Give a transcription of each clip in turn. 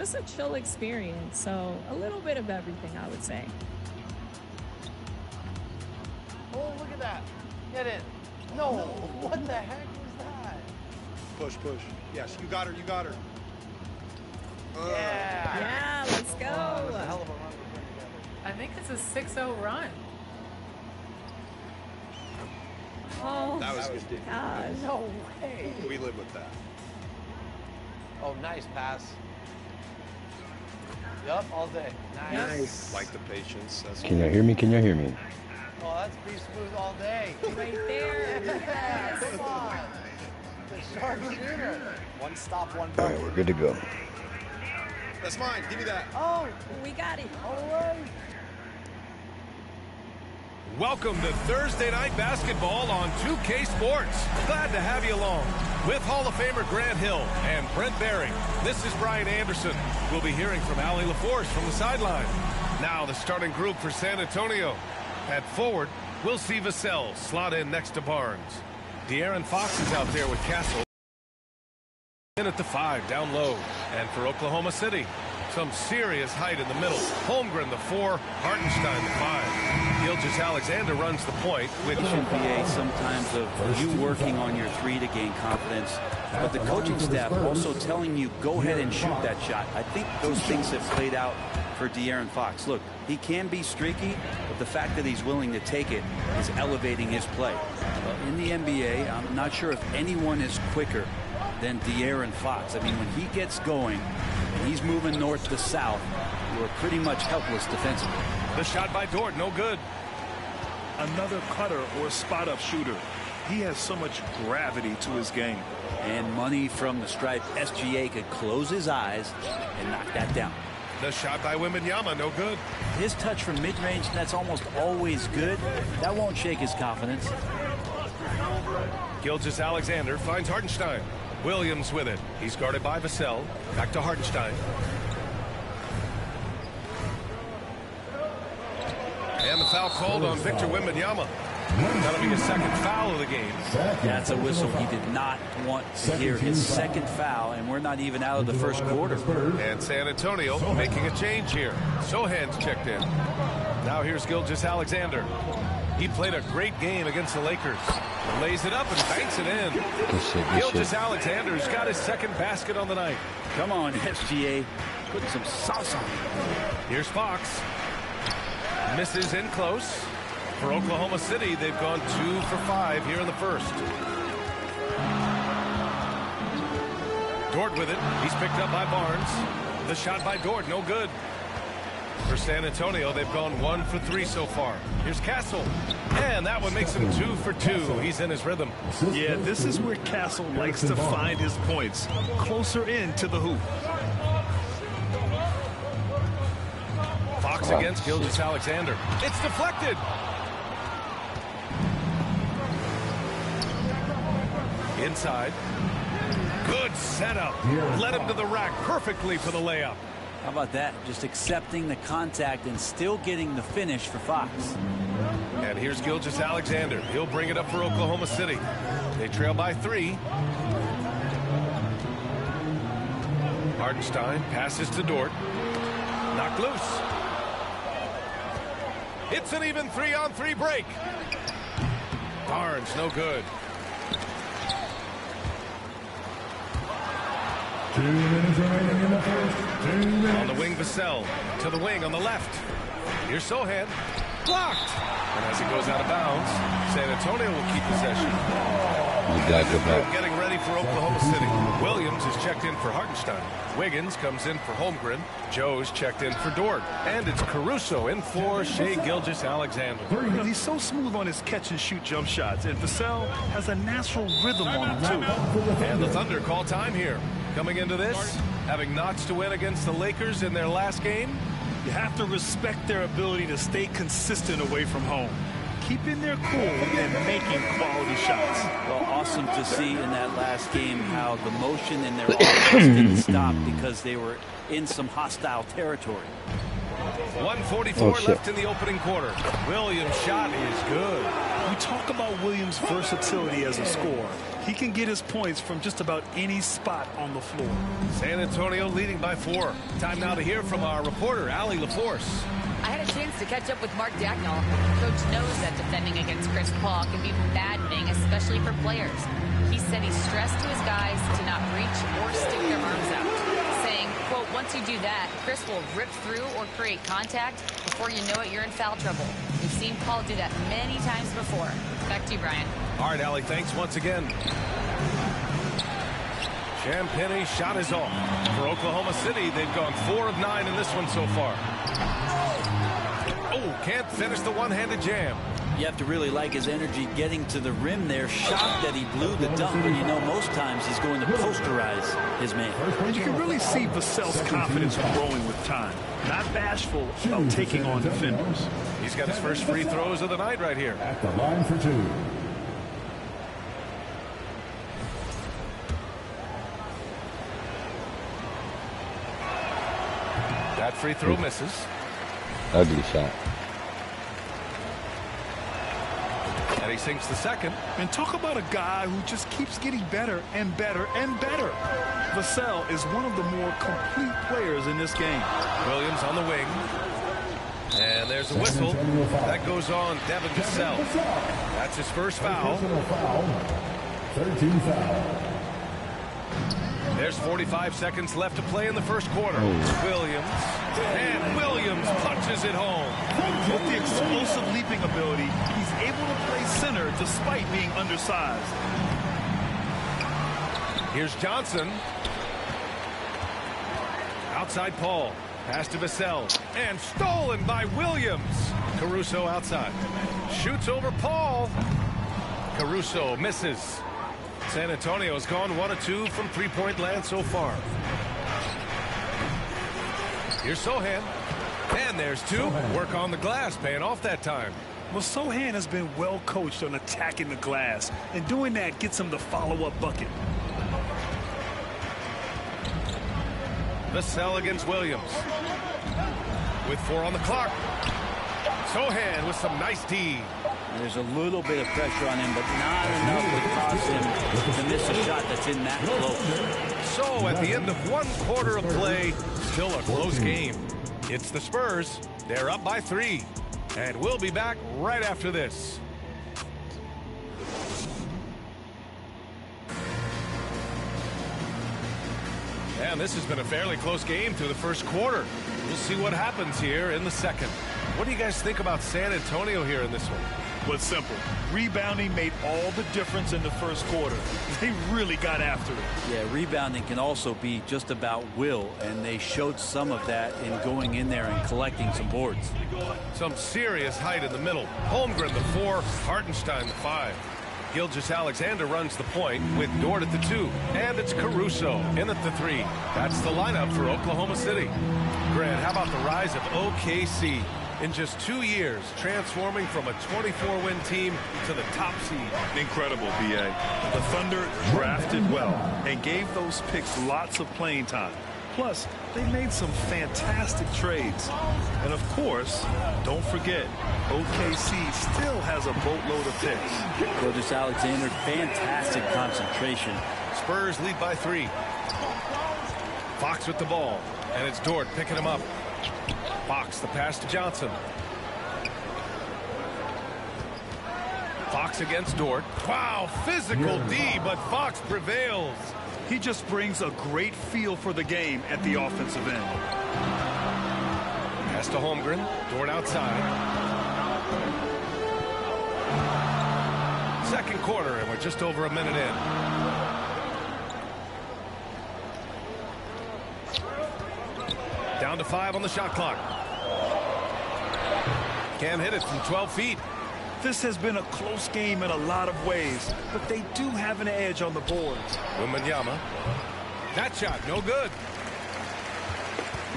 just a chill experience. So a little bit of everything, I would say. Oh, look at that. Get it. No, what the heck was that? Push, push. Yes, you got her, you got her. Yeah. Yeah, let's go. That was a hell of a run we put together. I think it's a 6-0 run. Oh, That was good. gosh. No way. We live with that. Oh, nice pass. Yup, all day. Nice. Like the patience. That's Can y'all hear me? Can y'all hear me? Oh, that's be smooth all day. Right there. Yeah, come on. The sharp shooter. One stop, one All right, we're good to go. That's mine. Give me that. Oh, We got it. all right. Welcome to Thursday Night Basketball on 2K Sports. Glad to have you along. With Hall of Famer Grant Hill and Brent Barry, this is Brian Anderson. We'll be hearing from Allie LaForce from the sideline. Now the starting group for San Antonio. At forward, we'll see Vassell slot in next to Barnes. De'Aaron Fox is out there with Castle. In at the 5, down low. And for Oklahoma City, some serious height in the middle. Holmgren, the 4, Hartenstein, the 5. Gilgeous-Alexander runs the point. With NBA sometimes of you working on your 3 to gain confidence, but the coaching staff also telling you go ahead and shoot that shot. I think those things have played out for De'Aaron Fox. Look, he can be streaky, but the fact that he's willing to take it is elevating his play. In the NBA, I'm not sure if anyone is quicker than De'Aaron Fox. I mean, when he gets going and he's moving north to south, you are pretty much helpless defensively. the shot by Dort, no good. Another cutter or spot-up shooter. He has so much gravity to his game. And money from the stripe. SGA could close his eyes and knock that down. The shot by Wembanyama, no good. His touch from mid-range, that's almost always good. That won't shake his confidence. Gilgeous-Alexander finds Hartenstein. Williams with it. He's guarded by Vassell. Back to Hartenstein. And the foul called on Victor Wembanyama. That'll be his second foul of the game. That's a whistle. He did not want to hear his second foul, and we're not even out of the first quarter. And San Antonio making a change here. Sohan's checked in. Now here's Gilgeous-Alexander. He played a great game against the Lakers. Lays it up and banks it in. Gilgeous-Alexander's got his second basket on the night. Come on, SGA. Put some sauce on it. Here's Fox. Misses in close. For Oklahoma City, they've gone 2 for 5 here in the first. Dort with it. He's picked up by Barnes. The shot by Dort, no good. For San Antonio, they've gone 1 for 3 so far. Here's Castle. And that one makes him 2 for 2. He's in his rhythm. Yeah, this is where Castle likes to find his points. Closer in to the hoop. Fox against Gilgeous-Alexander. It's deflected. Inside. Good setup. Led him to the rack perfectly for the layup. How about that? Just accepting the contact and still getting the finish for Fox. And here's Gilgeous-Alexander. He'll bring it up for Oklahoma City. They trail by 3. Hartenstein passes to Dort. Knocked loose. It's an even 3-on-3 break. Barnes, no good. 2 minutes remaining in the first. 2 minutes. On the wing, Vassell. To the wing on the left. Here's Sohan. Blocked. And as he goes out of bounds, San Antonio will keep possession. Getting ready for Oklahoma City. Williams is checked in for Hartenstein. Wiggins comes in for Holmgren. Joe's checked in for Dort. And it's Caruso in for Shai Gilgeous-Alexander. He's so smooth on his catch-and-shoot jump shots, and Vassell has a natural rhythm on him, too. And the Thunder call time here. Coming into this, having notched to win against the Lakers in their last game. You have to respect their ability to stay consistent away from home. Keeping their cool and making quality shots. Well, awesome to see in that last game how the motion in their offense didn't stop because they were in some hostile territory. 1:44 left in the opening quarter. Williams' shot is good. We talk about Williams' versatility as a scorer. He can get his points from just about any spot on the floor. San Antonio leading by 4. Time now to hear from our reporter, Allie LaForce. I had a chance to catch up with Mark Dagnall. Coach knows that defending against Chris Paul can be maddening, especially for players. He said he stressed to his guys to not reach or stick their arms out, saying, quote, once you do that, Chris will rip through or create contact. Before you know it, you're in foul trouble. We've seen Paul do that many times before. Back to you, Brian. All right, Allie, thanks once again. Champagne's shot is off. For Oklahoma City, they've gone 4 of 9 in this one so far. Oh, can't finish the one-handed jam. You have to really like his energy getting to the rim there. Shocked that he blew the dunk, but you know most times he's going to posterize his man. And you can really see Vassell's confidence growing with time. Not bashful about taking on defenders. He's got his first free throws of the night right here. At the line for 2. That free throw misses. Ugly shot. And he sinks the second. And talk about a guy who just keeps getting better and better and better. Vassell is one of the more complete players in this game. Williams on the wing. And there's a whistle. That goes on Devin Vassell. That's his first foul. 13 foul. There's 45 seconds left to play in the first quarter. Williams. And Williams punches it home. With the explosive leaping ability, he's able to play center despite being undersized. Here's Johnson. Outside Paul. Pass to Vassell. And stolen by Williams. Caruso outside. Shoots over Paul. Caruso misses. San Antonio has gone 1 of 2 from three-point land so far. Here's Sohan. And there's 2. Work on the glass, paying off that time. Well, Sohan has been well coached on attacking the glass, and doing that gets him the follow-up bucket. Vassell against Williams. With 4 on the clock. Sohan with some nice D. There's a little bit of pressure on him, but not enough to cause him to miss a shot that's in that close. So at the end of 1 quarter of play, still a close game. It's the Spurs. They're up by 3. And we'll be back right after this. And this has been a fairly close game through the first quarter. We'll see what happens here in the second. What do you guys think about San Antonio here in this one? Well, it's simple. Rebounding made all the difference in the first quarter. They really got after it. Yeah, rebounding can also be just about will, and they showed some of that in going in there and collecting some boards. Some serious height in the middle. Holmgren the 4, Hartenstein the 5. Gilgeous-Alexander runs the point with Dort at the 2. And it's Caruso in at the 3. That's the lineup for Oklahoma City. Grant, how about the rise of OKC? In just 2 years, transforming from a 24-win team to the top seed. Incredible, B.A. The Thunder drafted well and gave those picks lots of playing time. Plus, they made some fantastic trades. And of course, don't forget, OKC still has a boatload of picks. Gilgeous-Alexander, fantastic concentration. Spurs lead by 3. Fox with the ball, and it's Dort picking him up. Fox, the pass to Johnson. Fox against Dort. Wow, physical D, but Fox prevails. He just brings a great feel for the game at the offensive end. Pass to Holmgren. Dort outside. Second quarter, and we're just over a minute in. Down to 5 on the shot clock. Can't hit it from 12 feet. This has been a close game in a lot of ways, but they do have an edge on the boards. Wembanyama. That shot, no good.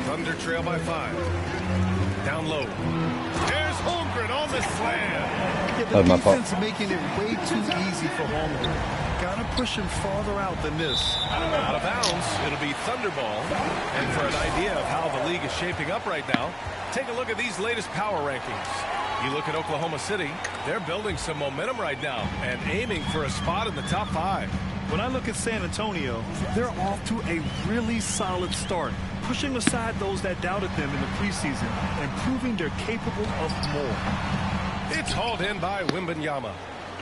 Thunder trail by 5. Down low. There's Holmgren on the slam. Yeah, the defense making it way too easy for Holmgren. got to push him farther out than this. Out of bounds, it'll be Thunderball. And for an idea of how the league is shaping up right now, take a look at these latest power rankings. You look at Oklahoma City, they're building some momentum right now and aiming for a spot in the top 5. When I look at San Antonio, they're off to a really solid start, pushing aside those that doubted them in the preseason and proving they're capable of more. It's hauled in by Wembanyama.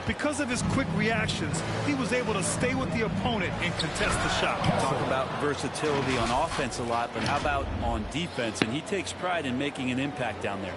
Because of his quick reactions, he was able to stay with the opponent and contest the shot. Talk about versatility on offense a lot, but how about on defense? And he takes pride in making an impact down there.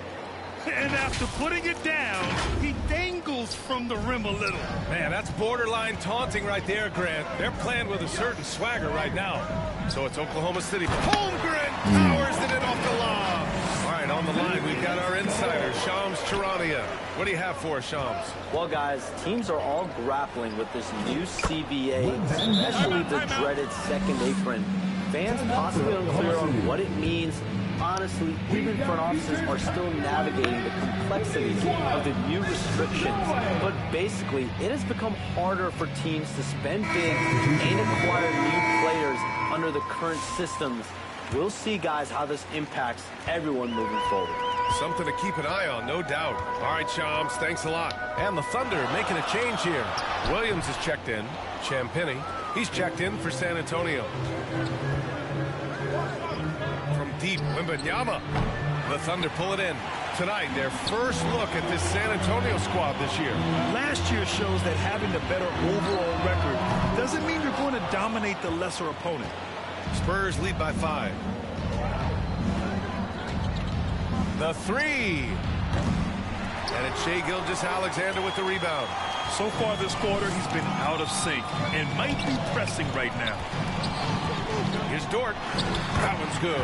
And after putting it down, he dangles from the rim a little. Man, that's borderline taunting right there, Grant. They're playing with a certain swagger right now. So it's Oklahoma City. Holmgren powers it in off the lob. All right, on the line, we've got our insider, Shams Charania. What do you have for us, Shams? Well, guys, teams are all grappling with this new CBA, especially the dreaded second apron. Fans possibly unclear on what it means. Honestly, even front offices are still navigating the complexities of the new restrictions. But basically, it has become harder for teams to spend big and acquire new players under the current systems. We'll see, guys, how this impacts everyone moving forward. Something to keep an eye on, no doubt. All right, Shams, thanks a lot. And the Thunder making a change here. Williams is checked in. Champagnie, he's checked in for San Antonio. From deep, Wembanyama. The Thunder pull it in. Tonight, their first look at this San Antonio squad this year. Last year shows that having a better overall record doesn't mean you're going to dominate the lesser opponent. Spurs lead by 5. The 3. And it's Shai Gilgeous-Alexander with the rebound. So far this quarter, he's been out of sync and might be pressing right now. Here's Dort. That one's good.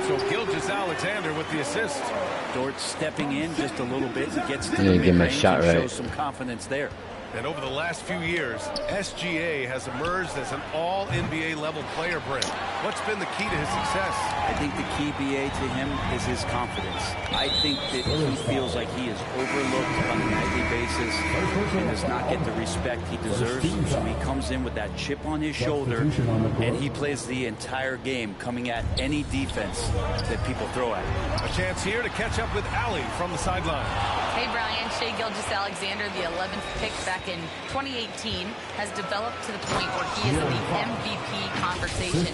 So Gilgeous-Alexander with the assist. Dort stepping in just a little bit and gets to the give him a mid-range shot and right. shows some confidence there. And over the last few years, SGA has emerged as an all-NBA level player, Brent. What's been the key to his success? I think the key, BA, to him is his confidence. I think that he feels like he is overlooked on a nightly basis and does not get the respect he deserves. So he comes in with that chip on his shoulder, and he plays the entire game, coming at any defense that people throw at him. A chance here to catch up with Allie from the sideline. Hey, Brian. Shai Gilgeous-Alexander, the 11th pick back in 2018, has developed to the point where he is in the MVP conversation.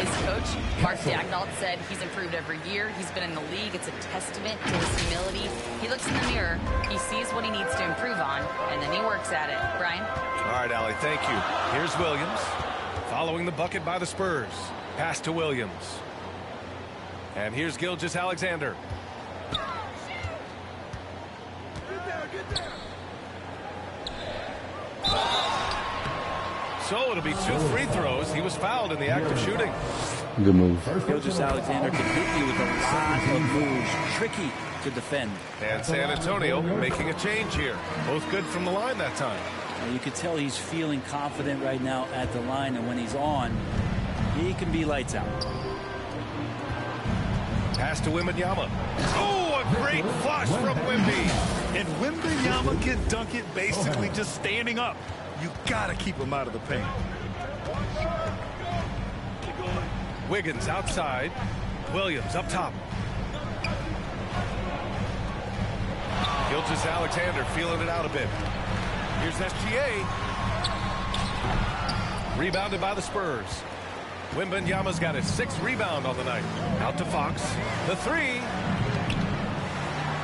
His coach, Mark Daigneault, said he's improved every year. He's been in the league. It's a testament to his humility. He looks in the mirror, he sees what he needs to improve on, and then he works at it. Brian? All right, Allie, thank you. Here's Williams, following the bucket by the Spurs. Pass to Williams. And here's Gilgeous-Alexander. So it'll be 2 free throws. He was fouled in the act of shooting. Good move. Gilgeous-Alexander can hit you with a lot of moves. Tricky to defend. And San Antonio making a change here. Both good from the line that time. And you can tell he's feeling confident right now at the line, and when he's on, he can be lights out. Pass to Wembanyama. Oh, a great flush from Wemby. And Wembanyama can dunk it basically just standing up. You gotta keep him out of the paint. Wiggins outside. Williams up top. Gilgeous-Alexander feeling it out a bit. Here's SGA. Rebounded by the Spurs. Wembanyama's got his 6th rebound on the night. Out to Fox. The 3.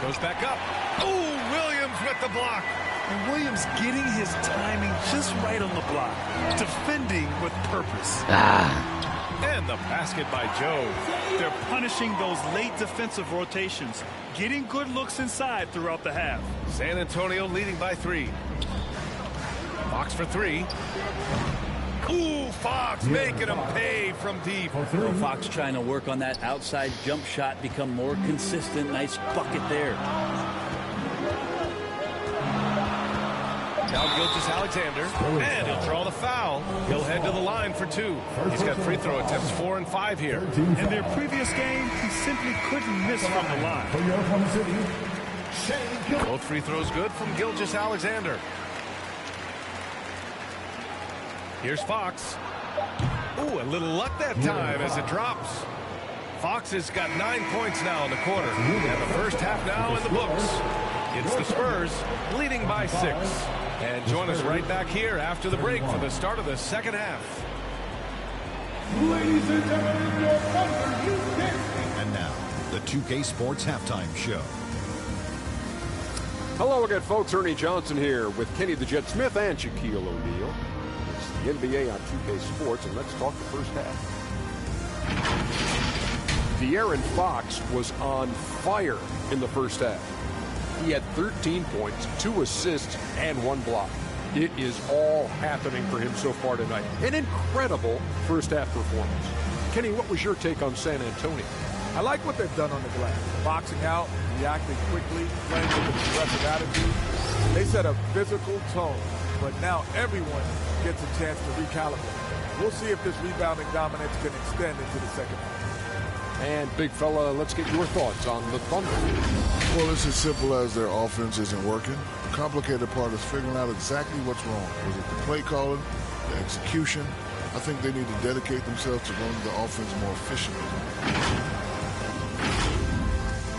Goes back up. Oh, Williams with the block. And Williams getting his timing just right on the block. Defending with purpose. And the basket by Joe. They're punishing those late defensive rotations. Getting good looks inside throughout the half. San Antonio leading by 3. Fox for 3. Ooh, Fox making him pay from deep. Fox trying to work on that outside jump shot, become more consistent. Nice bucket there. Now Gilgeous-Alexander, and he'll draw the foul. He'll head to the line for 2. He's got free throw attempts 4 and 5 here. In their previous game, he simply couldn't miss from the line. Both free throws good from Gilgeous-Alexander. Here's Fox. Ooh, a little luck that time as it drops. Fox has got 9 points now in the quarter. And the first half now in the books. It's the Spurs leading by 6. And join us right back here after the break for the start of the second half. Ladies and gentlemen, your number 2 And now, the 2K Sports Halftime Show. Hello again, folks. Ernie Johnson here with Kenny the Jet Smith and Shaquille O'Neal. It's the NBA on 2K Sports, and let's talk the first half. De'Aaron Fox was on fire in the first half. He had 13 points, 2 assists, and 1 block. It is all happening for him so far tonight. An incredible first half performance. Kenny, what was your take on San Antonio? I like what they've done on the glass. Boxing out, reacting quickly, playing with an aggressive attitude. They set a physical tone, but now everyone gets a chance to recalibrate. We'll see if this rebounding dominance can extend into the second half. And big fella, let's get your thoughts on the Thunder. Well, it's as simple as their offense isn't working. The complicated part is figuring out exactly what's wrong. Was it the play calling, the execution? I think they need to dedicate themselves to running the offense more efficiently.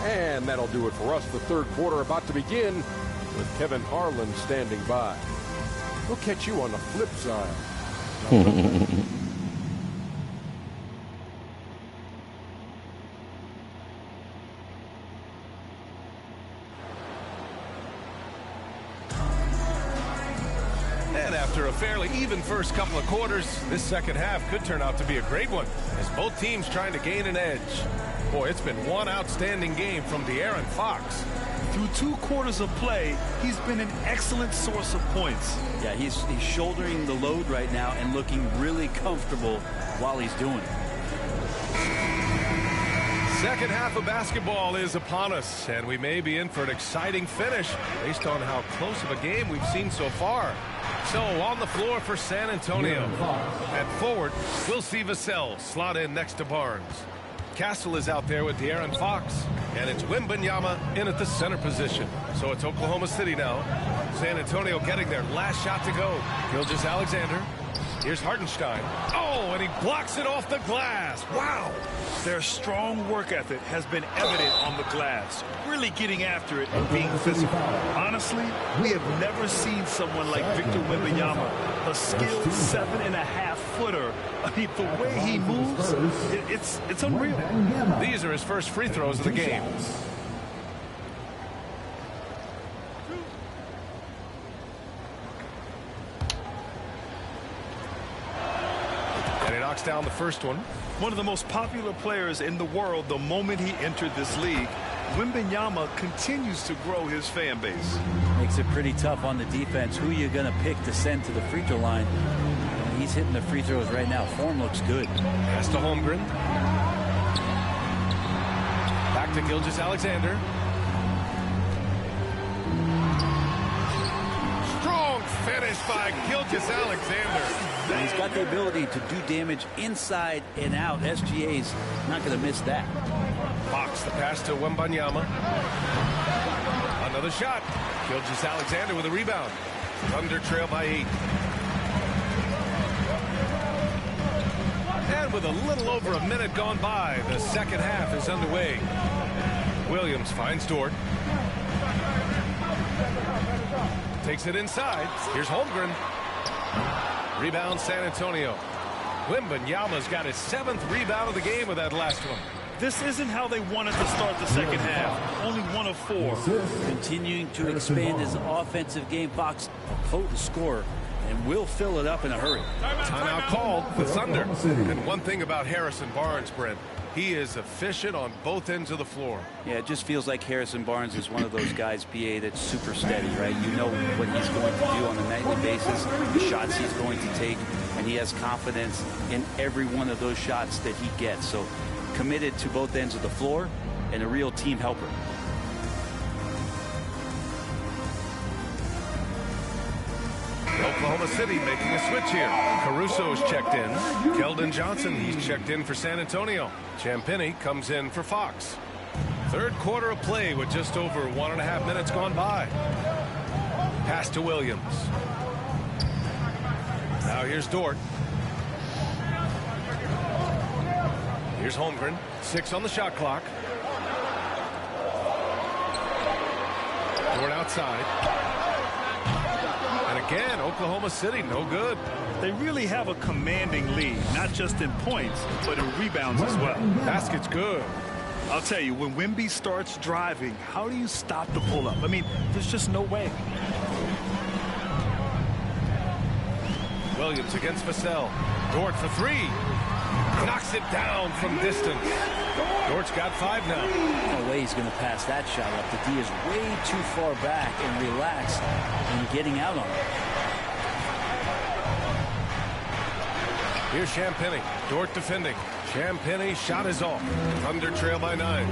And that'll do it for us. The third quarter about to begin with Kevin Harlan standing by. We'll catch you on the flip side. After a fairly even first couple of quarters, this second half could turn out to be a great one as both teams trying to gain an edge. Boy, it's been one outstanding game from De'Aaron Fox. Through 2 quarters of play, he's been an excellent source of points. Yeah, he's shouldering the load right now and looking really comfortable while he's doing it. Second half of basketball is upon us, and we may be in for an exciting finish based on how close of a game we've seen so far. So on the floor for San Antonio. At forward, we'll see Vassell slot in next to Barnes. Castle is out there with De'Aaron Fox, and it's Wembanyama in at the center position. So it's Oklahoma City now. San Antonio getting their last shot to go. Gilgeous-Alexander. Here's Hartenstein. Oh, and he blocks it off the glass. Wow. Their strong work ethic has been evident on the glass, really getting after it and being physical. Honestly, we have never seen someone like Victor Wembanyama, a skilled 7.5-footer. I mean, the way he moves, it's unreal. These are his first free throws of the game. Down the first one. One of the most popular players in the world the moment he entered this league, Wembanyama continues to grow his fan base. Makes it pretty tough on the defense. Who you going to pick to send to the free throw line? And he's hitting the free throws right now. Form looks good. Pass to Holmgren. Back to Gilgeous-Alexander. Strong finish by Gilgeous-Alexander. He's got the ability to do damage inside and out. SGA's not going to miss that. Fox the pass to Wembanyama. Another shot. Gilgeous-Alexander with a rebound. Thunder trail by 8. And with a little over a minute gone by, the second half is underway. Williams finds Dort. Takes it inside. Here's Holmgren. Rebound San Antonio. Wembanyama's got his 7th rebound of the game with that last one. This isn't how they wanted to start the second half. Only 1 of 4. Continuing to expand his offensive game. Fox, a potent scorer, and will fill it up in a hurry. Timeout called the Thunder. And one thing about Harrison Barnes, Brent, he is efficient on both ends of the floor. Yeah, it just feels like Harrison Barnes is one of those guys, BA, that's super steady, right? You know what he's going to do on a nightly basis, the shots he's going to take, and he has confidence in every one of those shots that he gets. So committed to both ends of the floor and a real team helper. Oklahoma City making a switch here. Caruso's checked in. Keldon Johnson, he's checked in for San Antonio. Champagnie comes in for Fox. Third quarter of play with just over 1.5 minutes gone by. Pass to Williams. Now here's Dort. Here's Holmgren. 6 on the shot clock. Dort outside. And again, Oklahoma City, no good. They really have a commanding lead, not just in points, but in rebounds as well. Basket's good. I'll tell you, when Wemby starts driving, how do you stop the pull-up? I mean, there's just no way. Williams against Vassell. Dort for 3. Knocks it down from distance. Dort's got 5 now. No way he's going to pass that shot up. The D is way too far back and relaxed and getting out on it. Here's Champagny. Dort defending. Champagny shot is off. Thunder trail by 9.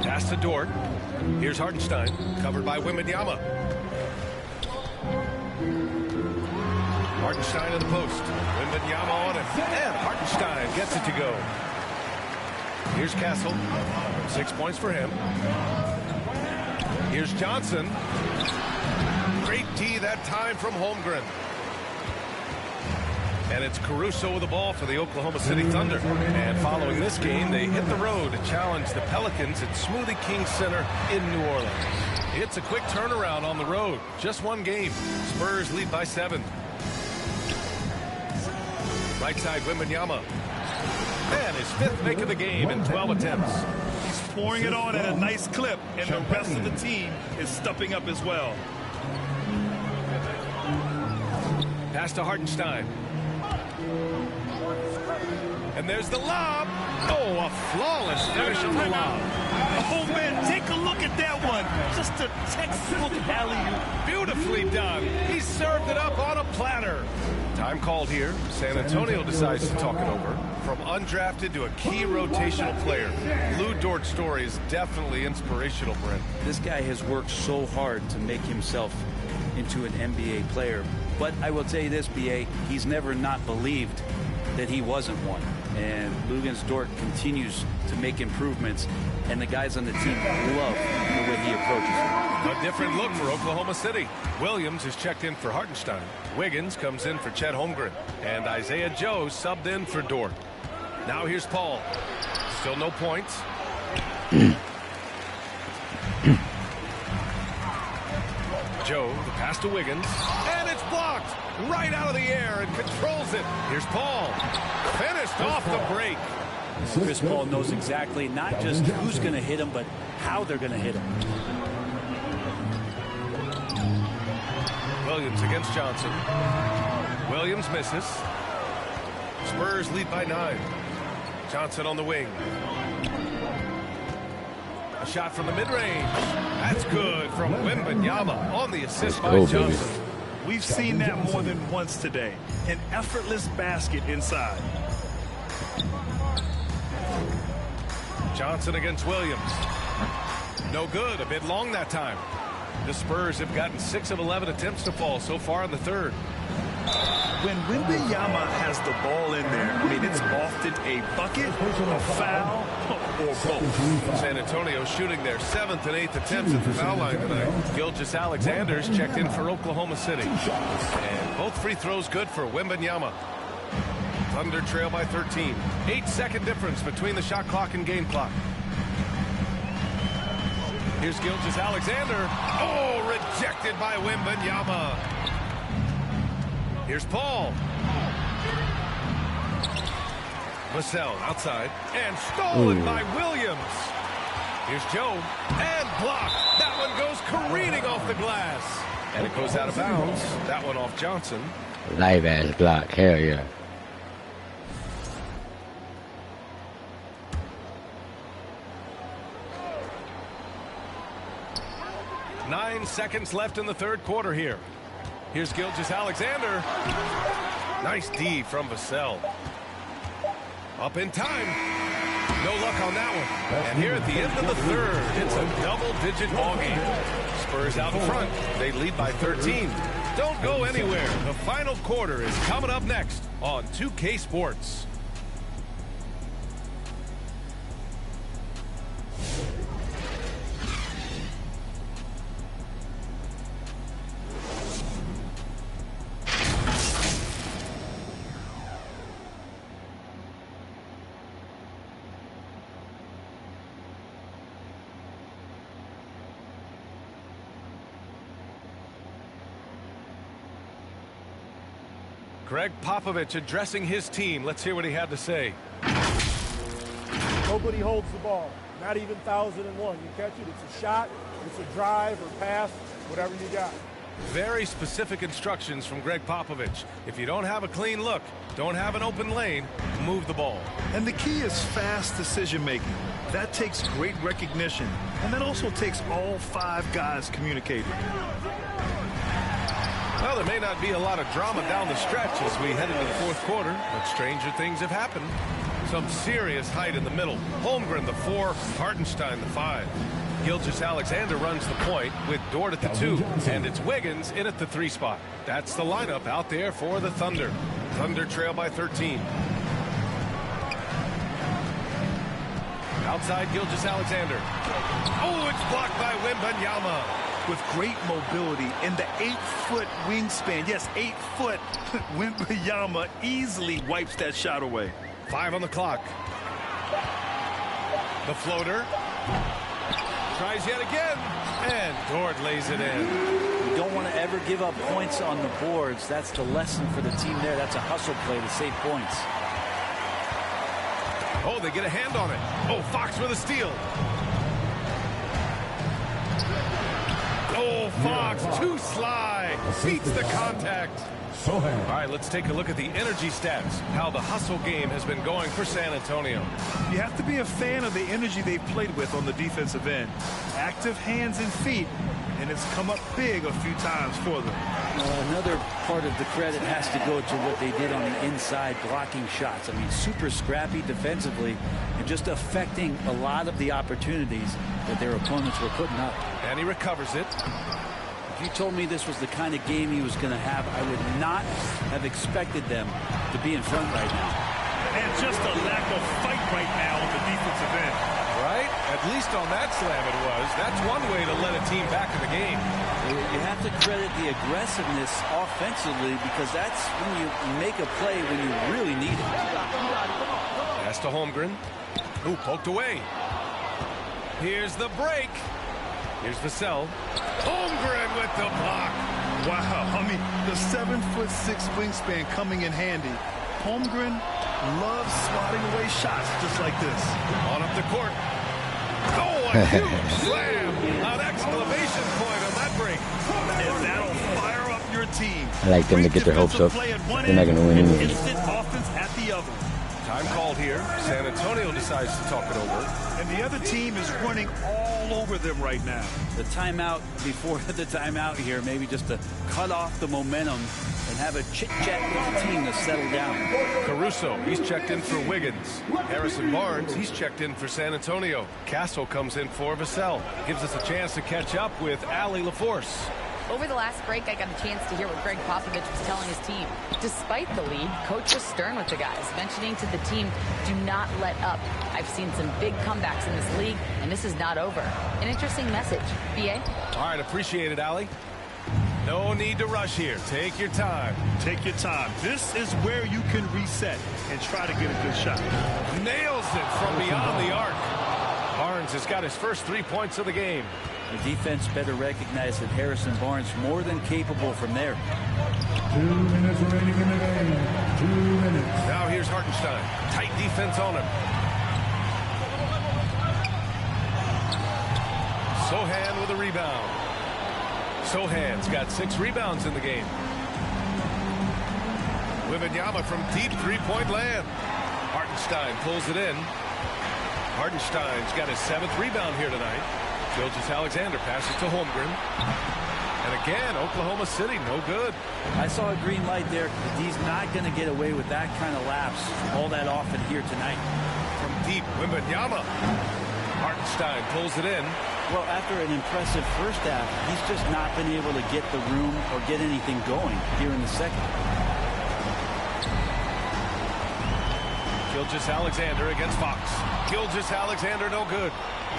Pass to Dort. Here's Hartenstein. Covered by Wembanyama. Hartenstein in the post. Wembanyama on it. And Hartenstein gets it to go. Here's Castle. 6 points for him. Here's Johnson. Great D that time from Holmgren. And it's Caruso with the ball for the Oklahoma City Thunder. And following this game, they hit the road to challenge the Pelicans at Smoothie King Center in New Orleans. It's a quick turnaround on the road. Just one game. Spurs lead by 7. Right side, Wembanyama. And his 5th make of the game in 12 attempts. He's pouring it on at a nice clip, and the rest of the team is stepping up as well. Pass to Hartenstein. And there's the lob. Oh, a flawless finish on the lob. Oh, man, take a look at that one. Just a textbook alley-oop. Beautifully done. He served it up on a platter. Time called here. San Antonio decides to talk it over. From undrafted to a key rotational player, Lou Dort's story is definitely inspirational, Brent. This guy has worked so hard to make himself into an NBA player. But I will tell you this, B.A., he's never not believed that he wasn't one. And Luguentz Dort continues to make improvements, and the guys on the team love the way he approaches it. A different look for Oklahoma City. Williams is checked in for Hartenstein. Wiggins comes in for Chet Holmgren. And Isaiah Joe subbed in for Dort. Now here's Paul. Still no points. Joe, the pass to Wiggins. And it's blocked right out of the air and controls it. Here's Paul. Finished off the break. Chris Paul knows exactly not just who's going to hit him, but how they're going to hit him. Williams against Johnson. Williams misses. Spurs lead by 9. Johnson on the wing. A shot from the mid-range. That's good from Wembanyama on the assist by Johnson. We've seen that more than once today. An effortless basket inside. Johnson against Williams. No good. A bit long that time. The Spurs have gotten 6 of 11 attempts to fall so far in the third. When Wembanyama has the ball in there, I mean, it's often a bucket, a foul, or both. San Antonio shooting their 7th and 8th attempts at the foul line tonight. Gilgeous-Alexander's checked in for Oklahoma City. And both free throws good for Wembanyama. Thunder trail by 13. 8-second difference between the shot clock and game clock. Here's Gilgeous-Alexander. Oh, rejected by Wembanyama. Here's Paul. Vassell outside and stolen by Williams. Here's Joe and blocked. That one goes careening off the glass. And it goes out of bounds. That one off Johnson. Live ass block. Hell yeah. Nine seconds left in the third quarter here. Here's Gilgeous-Alexander. Nice D from Vassell. Up in time. No luck on that one. And here at the end of the third, it's a double-digit ball game. Spurs out in front. They lead by 13. Don't go anywhere. The final quarter is coming up next on 2K Sports. Greg Popovich addressing his team. Let's hear what he had to say. Nobody holds the ball. Not even 1,001. You catch it, it's a shot, it's a drive or pass, whatever you got. Very specific instructions from Greg Popovich. If you don't have a clean look, don't have an open lane, move the ball. And the key is fast decision making. That takes great recognition, and that also takes all 5 guys communicating. Well, there may not be a lot of drama down the stretch as we head into the fourth quarter, but stranger things have happened. Some serious height in the middle. Holmgren the 4, Hartenstein the 5. Gilgeous-Alexander runs the point with Dort at the 2, and it's Wiggins in at the 3 spot. That's the lineup out there for the Thunder. Thunder trail by 13. Outside Gilgeous-Alexander. Oh, it's blocked by Wembanyama. With great mobility and the 8-foot wingspan, yes, 8 foot, Wembanyama easily wipes that shot away. 5 on the clock. The floater. Tries yet again, and Dort lays it in. You don't want to ever give up points on the boards. That's the lesson for the team there. That's a hustle play to save points. Oh, they get a hand on it. Oh, Fox with a steal. Oh, Fox, too sly. Beats the contact. All right, let's take a look at the energy stats, how the hustle game has been going for San Antonio. You have to be a fan of the energy they've played with on the defensive end. Active hands and feet, and it's come up big a few times for them. Another part of the credit has to go to what they did on the inside, blocking shots. I mean, super scrappy defensively and just affecting a lot of the opportunities that their opponents were putting up. And he recovers it. If you told me this was the kind of game he was going to have, I would not have expected them to be in front right now. And just a lack of fight right now on the defensive end. Right? At least on that slam it was. That's one way to let a team back in the game. You have to credit the aggressiveness offensively because that's when you make a play when you really need it. Pass to Holmgren. Ooh, poked away. Here's the break. Here's Vassell. Holmgren with the block. Wow, I mean, the 7'6" wingspan coming in handy. Holmgren loves swatting away shots just like this. On up the court. Oh, a huge slam. An exclamation point on that break. And that'll fire up your team. I like them to get their hopes up. They're not going to win anyway. Instant offense at the other. Time called here. San Antonio decides to talk it over. And the other team is running all over them right now. The timeout before the timeout here, maybe just to cut off the momentum and have a chit-chat with the team to settle down. Caruso, he's checked in for Wiggins. Harrison Barnes, he's checked in for San Antonio. Castle comes in for Vassell. Gives us a chance to catch up with Allie LaForce. Over the last break, I got a chance to hear what Greg Popovich was telling his team. Despite the lead, coach was stern with the guys, mentioning to the team, do not let up. I've seen some big comebacks in this league, and this is not over. An interesting message. B.A.? All right, appreciate it, Allie. No need to rush here. Take your time. Take your time. This is where you can reset and try to get a good shot. Nails it from beyond the arc. Barnes has got his first 3 points of the game. The defense better recognize that Harrison Barnes more than capable from there. 2 minutes remaining in the game. 2 minutes. Now here's Hartenstein. Tight defense on him. Sohan with a rebound. Sohan's got 6 rebounds in the game. Wembanyama from deep three-point land. Hartenstein pulls it in. Hartenstein's got his 7th rebound here tonight. Gilgeous-Alexander passes to Holmgren. And again, Oklahoma City, no good. I saw a green light there. He's not going to get away with that kind of lapse all that often here tonight. From deep, Wembanyama. Hartenstein pulls it in. Well, after an impressive first half, he's just not been able to get the room or get anything going here in the second. Gilgeous-Alexander against Fox. Gilgeous-Alexander no good.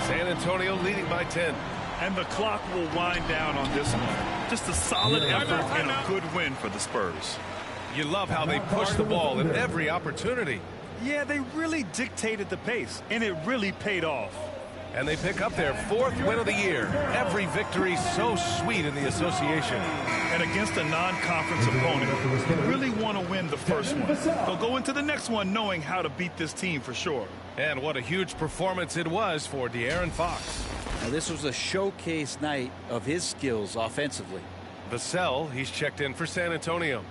San Antonio leading by 10. And the clock will wind down on this one. Just a solid effort and a good win for the Spurs. You love how they push the ball in every opportunity. Yeah, they really dictated the pace, and it really paid off. And they pick up their 4th win of the year. Every victory so sweet in the association. And against a non-conference opponent, you really want to win the first one. They'll go into the next one knowing how to beat this team for sure. And what a huge performance it was for De'Aaron Fox. Now, this was a showcase night of his skills offensively. Vassell, he's checked in for San Antonio.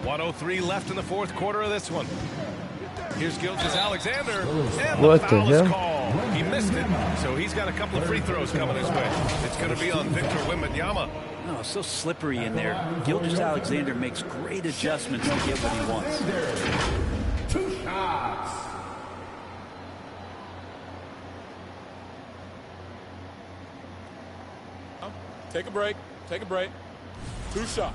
.103 left in the 4th quarter of this one. Here's Gilgeous-Alexander, and the foul is called. He missed it, so he's got a couple of free throws coming his way. It's going to be on Victor Wembanyama. Oh, so slippery in there. Gilgeous-Alexander makes great adjustments to get what he wants. 2 shots. Take a break. Take a break. 2 shots.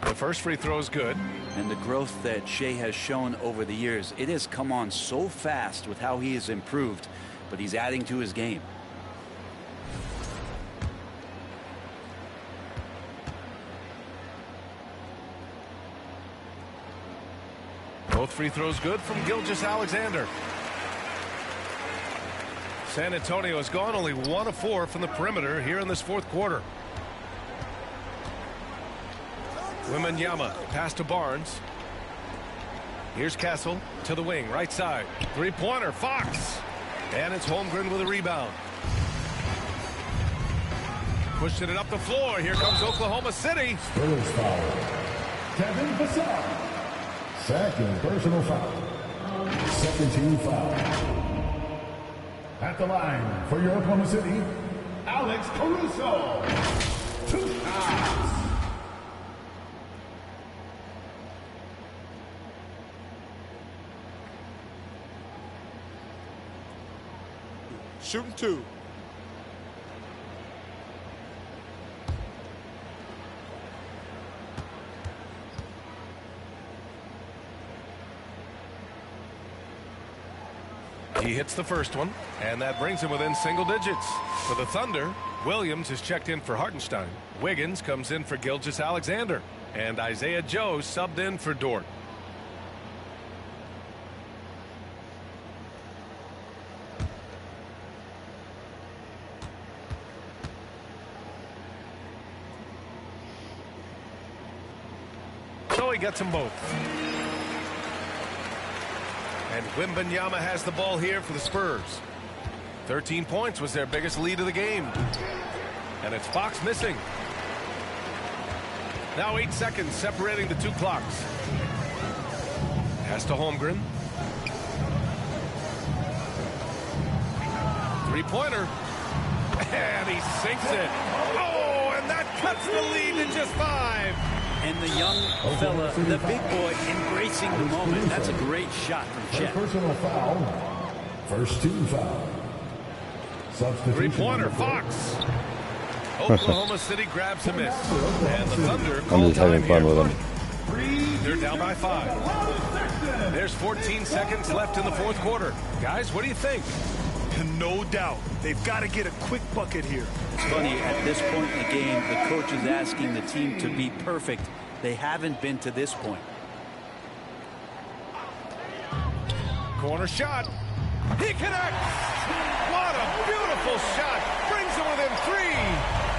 The first free throw is good. And the growth that Shea has shown over the years, it has come on so fast with how he has improved, but he's adding to his game. Both free throws good from Gilgeous-Alexander. San Antonio has gone only 1 of 4 from the perimeter here in this 4th quarter. Wembanyama pass to Barnes. Here's Castle to the wing, right side. 3-pointer, Fox. And it's Holmgren with a rebound. Pushing it up the floor. Here comes Oklahoma City. Spurs foul. Kevin Vassell. Second personal foul. Second team foul. At the line for your Oklahoma City, Alex Caruso. 2 shots. Shooting 2. He hits the first one, and that brings him within single digits. For the Thunder, Williams is checked in for Hartenstein. Wiggins comes in for Gilgeous-Alexander. And Isaiah Joe subbed in for Dort. So he gets them both. And Wembanyama has the ball here for the Spurs. 13 points was their biggest lead of the game. And it's Fox missing. Now 8 seconds separating the 2 clocks. Pass to Holmgren. 3-pointer. And he sinks it. Oh, and that cuts the lead to just 5. And the young fella, the big boy, embracing the moment. That's a great shot from Chet. Personal foul. First team foul. 3-pointer, Fox. Oklahoma City grabs a miss. And the Thunder I'm just having fun with them. They're down by 5. There's 14 seconds left in the 4th quarter. Guys, what do you think? No doubt. They've got to get a quick bucket here. It's funny, at this point in the game, the coach is asking the team to be perfect. They haven't been to this point. Corner shot. He connects. What a beautiful shot. Brings him within 3.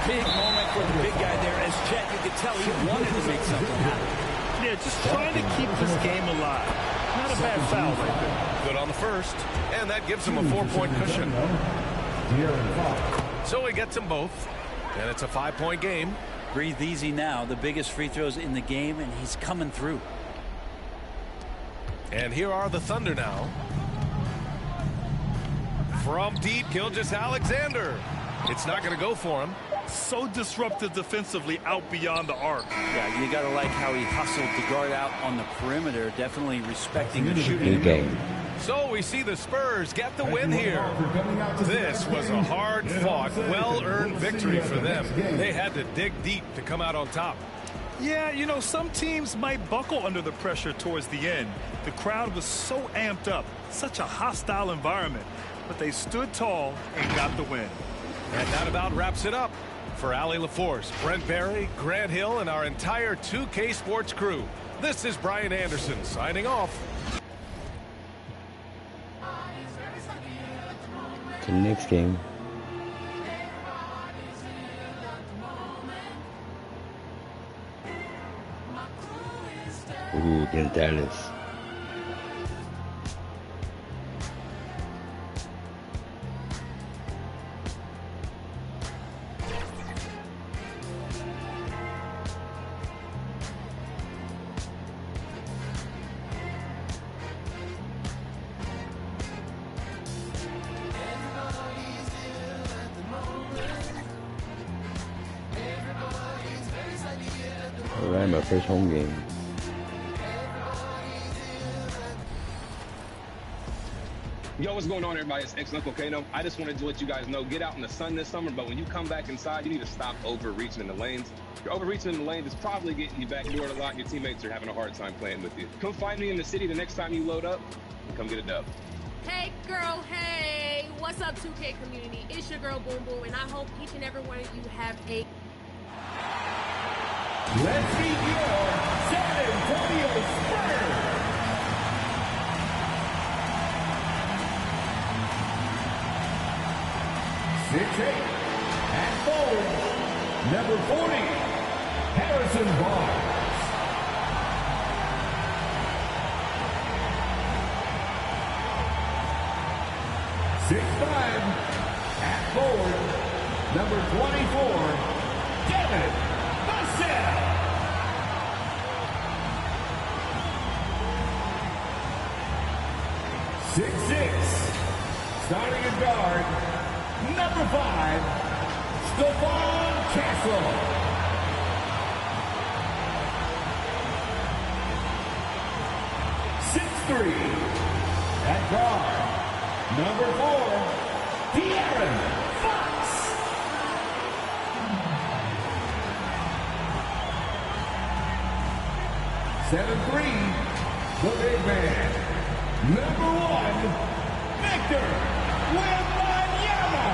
Big moment for the big guy there. As Chet, you could tell he wanted to make something happen. Yeah, just trying to keep this game alive. Not a bad foul right there. Good on the first. And that gives him a 4-point cushion. So he gets them both. And it's a 5-point game. Breathe easy now. The biggest free throws in the game, and he's coming through. And here are the Thunder now. From deep, Gilgeous-Alexander. It's not going to go for him. So disruptive defensively out beyond the arc. Yeah, you got to like how he hustled the guard out on the perimeter. Definitely respecting the shooting. So we see the Spurs get the win here. This was a hard-fought, well-earned victory for them. They had to dig deep to come out on top. Yeah, you know, some teams might buckle under the pressure towards the end. The crowd was so amped up, such a hostile environment. but they stood tall and got the win. And that about wraps it up. For Allie LaForce, Brent Barry, Grant Hill, and our entire 2K Sports crew, this is Brian Anderson signing off. To the next game. Ooh, against Dallas. Alright, my first home game. Yo, what's going on, everybody? It's Uncle Kano. I just wanted to let you guys know, get out in the sun this summer, but when you come back inside, you need to stop overreaching in the lanes. You're overreaching in the lanes, it's probably getting you backdoored a lot. Your teammates are having a hard time playing with you. Come find me in the city the next time you load up, and come get a dub. Hey, girl, hey. What's up, 2K community? It's your girl, Boom Boom, and I hope each and every one of you have a... Let's meet your San Antonio Spurs. 6'8", at forward, number 40, Harrison Barnes. 6'5", at forward, number 24, Devin Vassell. 6'6", starting at guard, number 5, Stephon Castle. 6'3", at guard, number 4, De'Aaron Fox. 7'3", the big man, number 1, Victor Wembanyama.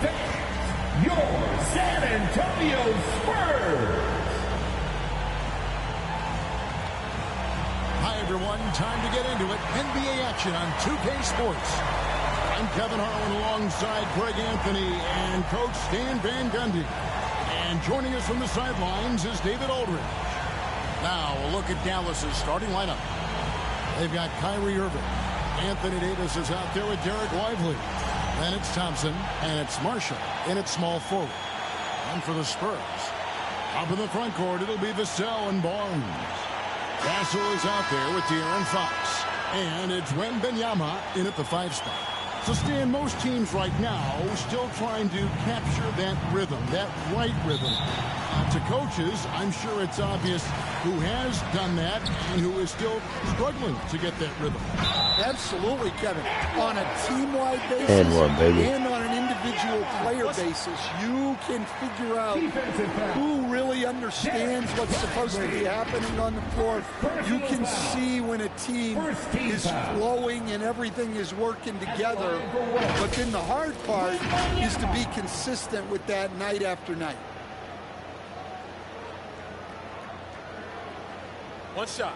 6'6", your San Antonio Spurs. Hi, everyone. Time to get into it. NBA action on 2K Sports. I'm Kevin Harlan alongside Greg Anthony and Coach Stan Van Gundy. And joining us from the sidelines is David Aldridge. Now, a look at Dallas's starting lineup. They've got Kyrie Irving. Anthony Davis is out there with Derek Lively. Then it's Thompson, and it's Marshall, and it's small forward. And for the Spurs, up in the front court, it'll be Vassell and Barnes. Castle is out there with De'Aaron Fox. And it's Wembanyama in at the 5 spot. So, Stan, most teams right now still trying to capture that rhythm, that right rhythm. To coaches, I'm sure it's obvious who has done that and who is still struggling to get that rhythm. Absolutely, Kevin. On a team-wide basis and on an individual player basis, you can figure out who really understands what's supposed to be happening on the floor. You can see when a team is flowing and everything is working together. But then the hard part is to be consistent with that night after night. One shot.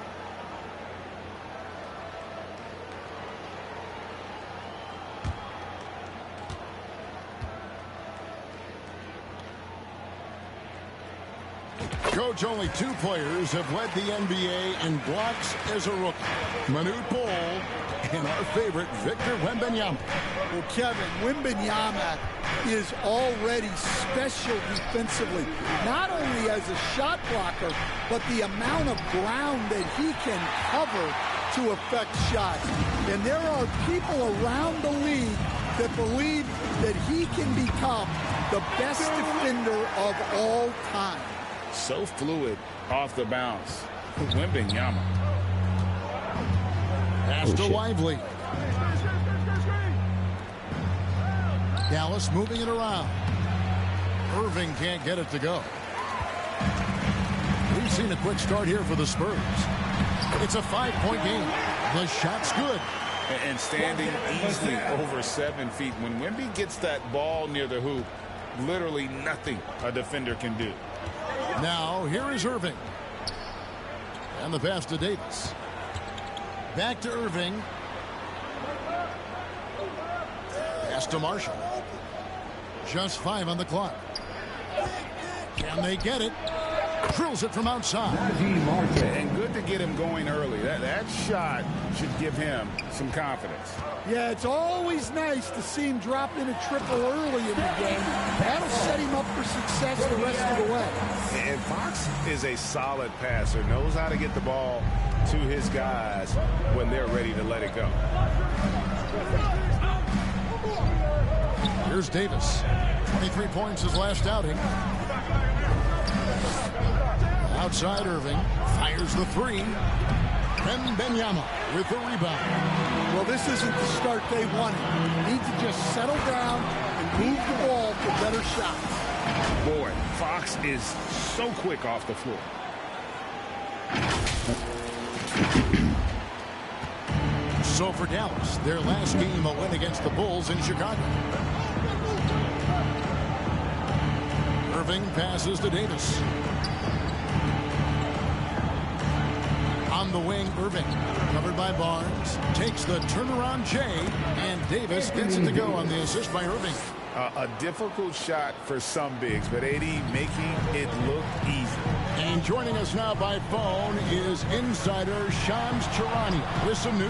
Coach, only 2 players have led the NBA in blocks as a rookie. Manute Bol and our favorite, Victor Wembanyama. Well, Kevin, Wembanyama is already special defensively, not only as a shot blocker, but the amount of ground that he can cover to affect shots. And there are people around the league that believe that he can become the best defender of all time. So fluid off the bounce. Wembanyama. Pass to Lively. Dallas moving it around. Irving can't get it to go. He's seen a quick start here for the Spurs. It's a 5-point game. The shot's good. And standing easily over 7 feet. When Wemby gets that ball near the hoop, literally nothing a defender can do. Now, here is Irving. And the pass to Davis. Back to Irving. Pass to Marshall. Just 5 on the clock. Can they get it? Drills it from outside. And good to get him going early. That shot should give him some confidence. Yeah, it's always nice to see him drop in a triple early in the game. That'll set him up for success the rest of the way. And Fox is a solid passer, knows how to get the ball to his guys when they're ready to let it go. Here's Davis. 23 points his last outing. Outside Irving. Fires the 3. Wembanyama with the rebound. Well, this isn't the start they wanted. They need to just settle down and move the ball for better shots. Boy, Fox is so quick off the floor. So for Dallas, their last game a win against the Bulls in Chicago. Irving passes to Davis. On the wing, Irving, covered by Barnes, takes the turnaround J, and Davis gets it to go on the assist by Irving. A difficult shot for some bigs, but AD making it look easy. And joining us now by phone is insider Shams Charania with some news.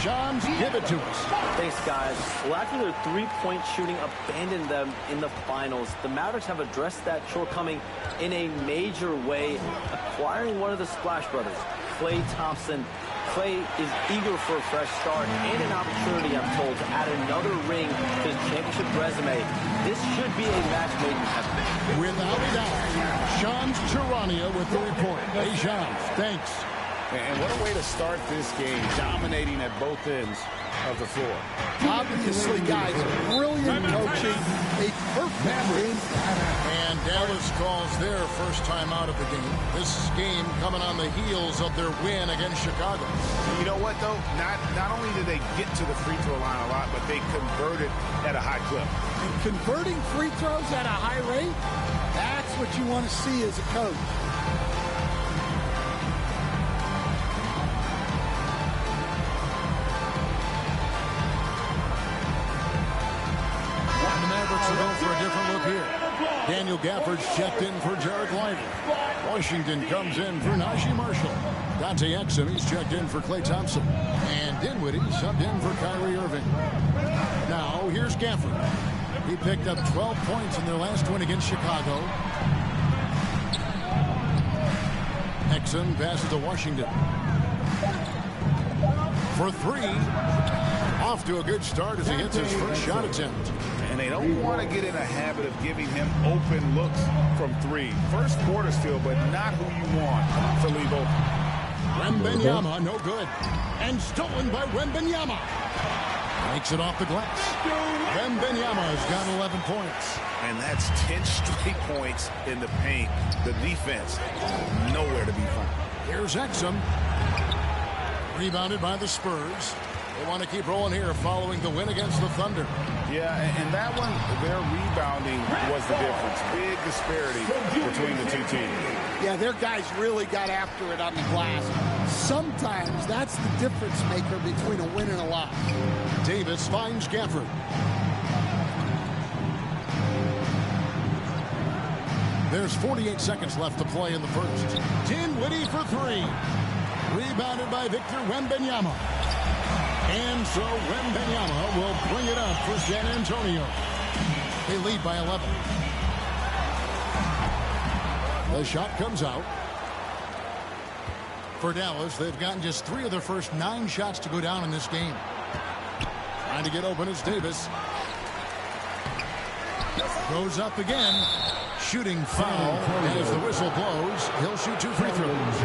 Shams, give it to us. Thanks, guys. Well, after their three-point shooting abandoned them in the finals, the Mavericks have addressed that shortcoming in a major way, acquiring one of the Splash Brothers, Klay Thompson. Klay is eager for a fresh start and an opportunity, I'm told, to add another ring to his championship resume. This should be a match made in heaven. Without a doubt, Shams Charania with the report. Hey, Shams, thanks. And what a way to start this game, dominating at both ends of the floor. Obviously, guys, brilliant coaching, a perfect game. And Dallas calls their first time out of the game. This game coming on the heels of their win against Chicago. You know what, though? Not only did they get to the free throw line a lot, but they converted at a high clip. And converting free throws at a high rate, that's what you want to see as a coach. To go for a different look here. Daniel Gafford's checked in for Jared Lively. Washington comes in for Najee Marshall. Dante Exum, he's checked in for Klay Thompson. And Dinwiddie subbed in for Kyrie Irving. Now, here's Gafford. He picked up 12 points in their last win against Chicago. Exum passes to Washington. For 3. Off to a good start as he hits his first shot attempt. And they don't want to get in a habit of giving him open looks from 3. First quarter still, but not who you want to leave open. Wembanyama, no good. And stolen by Wembanyama. Makes it off the glass. Wembanyama's got 11 points. And that's 10 straight points in the paint. The defense, nowhere to be found. Here's Exum. Rebounded by the Spurs. They want to keep rolling here following the win against the Thunder. Yeah, and that one, their rebounding was the difference. Big disparity between the two teams. Yeah, their guys really got after it on the glass. Sometimes that's the difference maker between a win and a loss. Davis finds Gafford. There's 48 seconds left to play in the first. Dinwiddie for 3. Rebounded by Victor Wembanyama. And so Wembanyama will bring it up for San Antonio. They lead by 11. The shot comes out. For Dallas, they've gotten just 3 of their first 9 shots to go down in this game. Trying to get open is Davis. Goes up again. Shooting foul as the whistle blows. He'll shoot 2 free throws.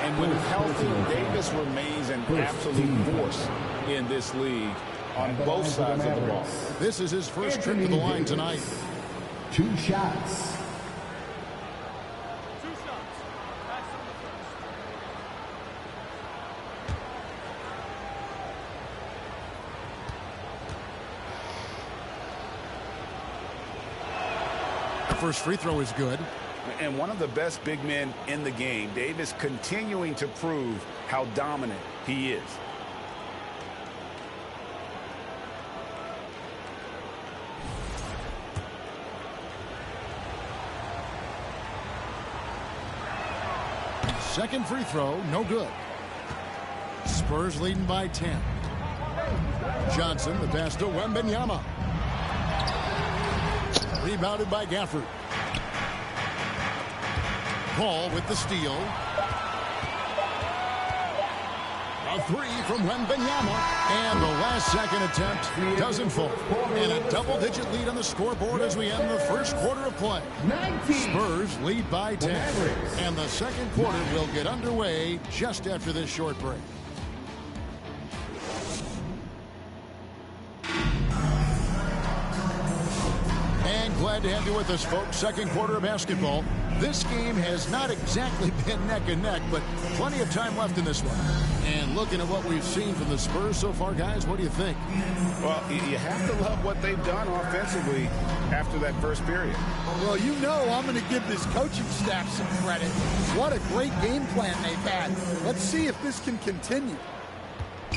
And when healthy, Davis remains an absolute force in this league on both sides of the ball. This is his first trip to the line tonight. 2 shots. first free throw is good. And one of the best big men in the game, Davis, continuing to prove how dominant he is. Second free throw, no good. Spurs leading by 10. Johnson, the pass to Wembanyama. Rebounded by Gafford. Paul with the steal. A three from Wembanyama. And the last second attempt doesn't fall. And a double-digit lead on the scoreboard as we end the first quarter of play. Spurs lead by 10. And the second quarter will get underway just after this short break. Glad to have you with us, folks. Second quarter of basketball. This game has not exactly been neck and neck, but plenty of time left in this one. And looking at what we've seen from the Spurs so far, guys, what do you think? Well, you have to love what they've done offensively after that first period. Well, you know I'm going to give this coaching staff some credit. What a great game plan they've had. Let's see if this can continue.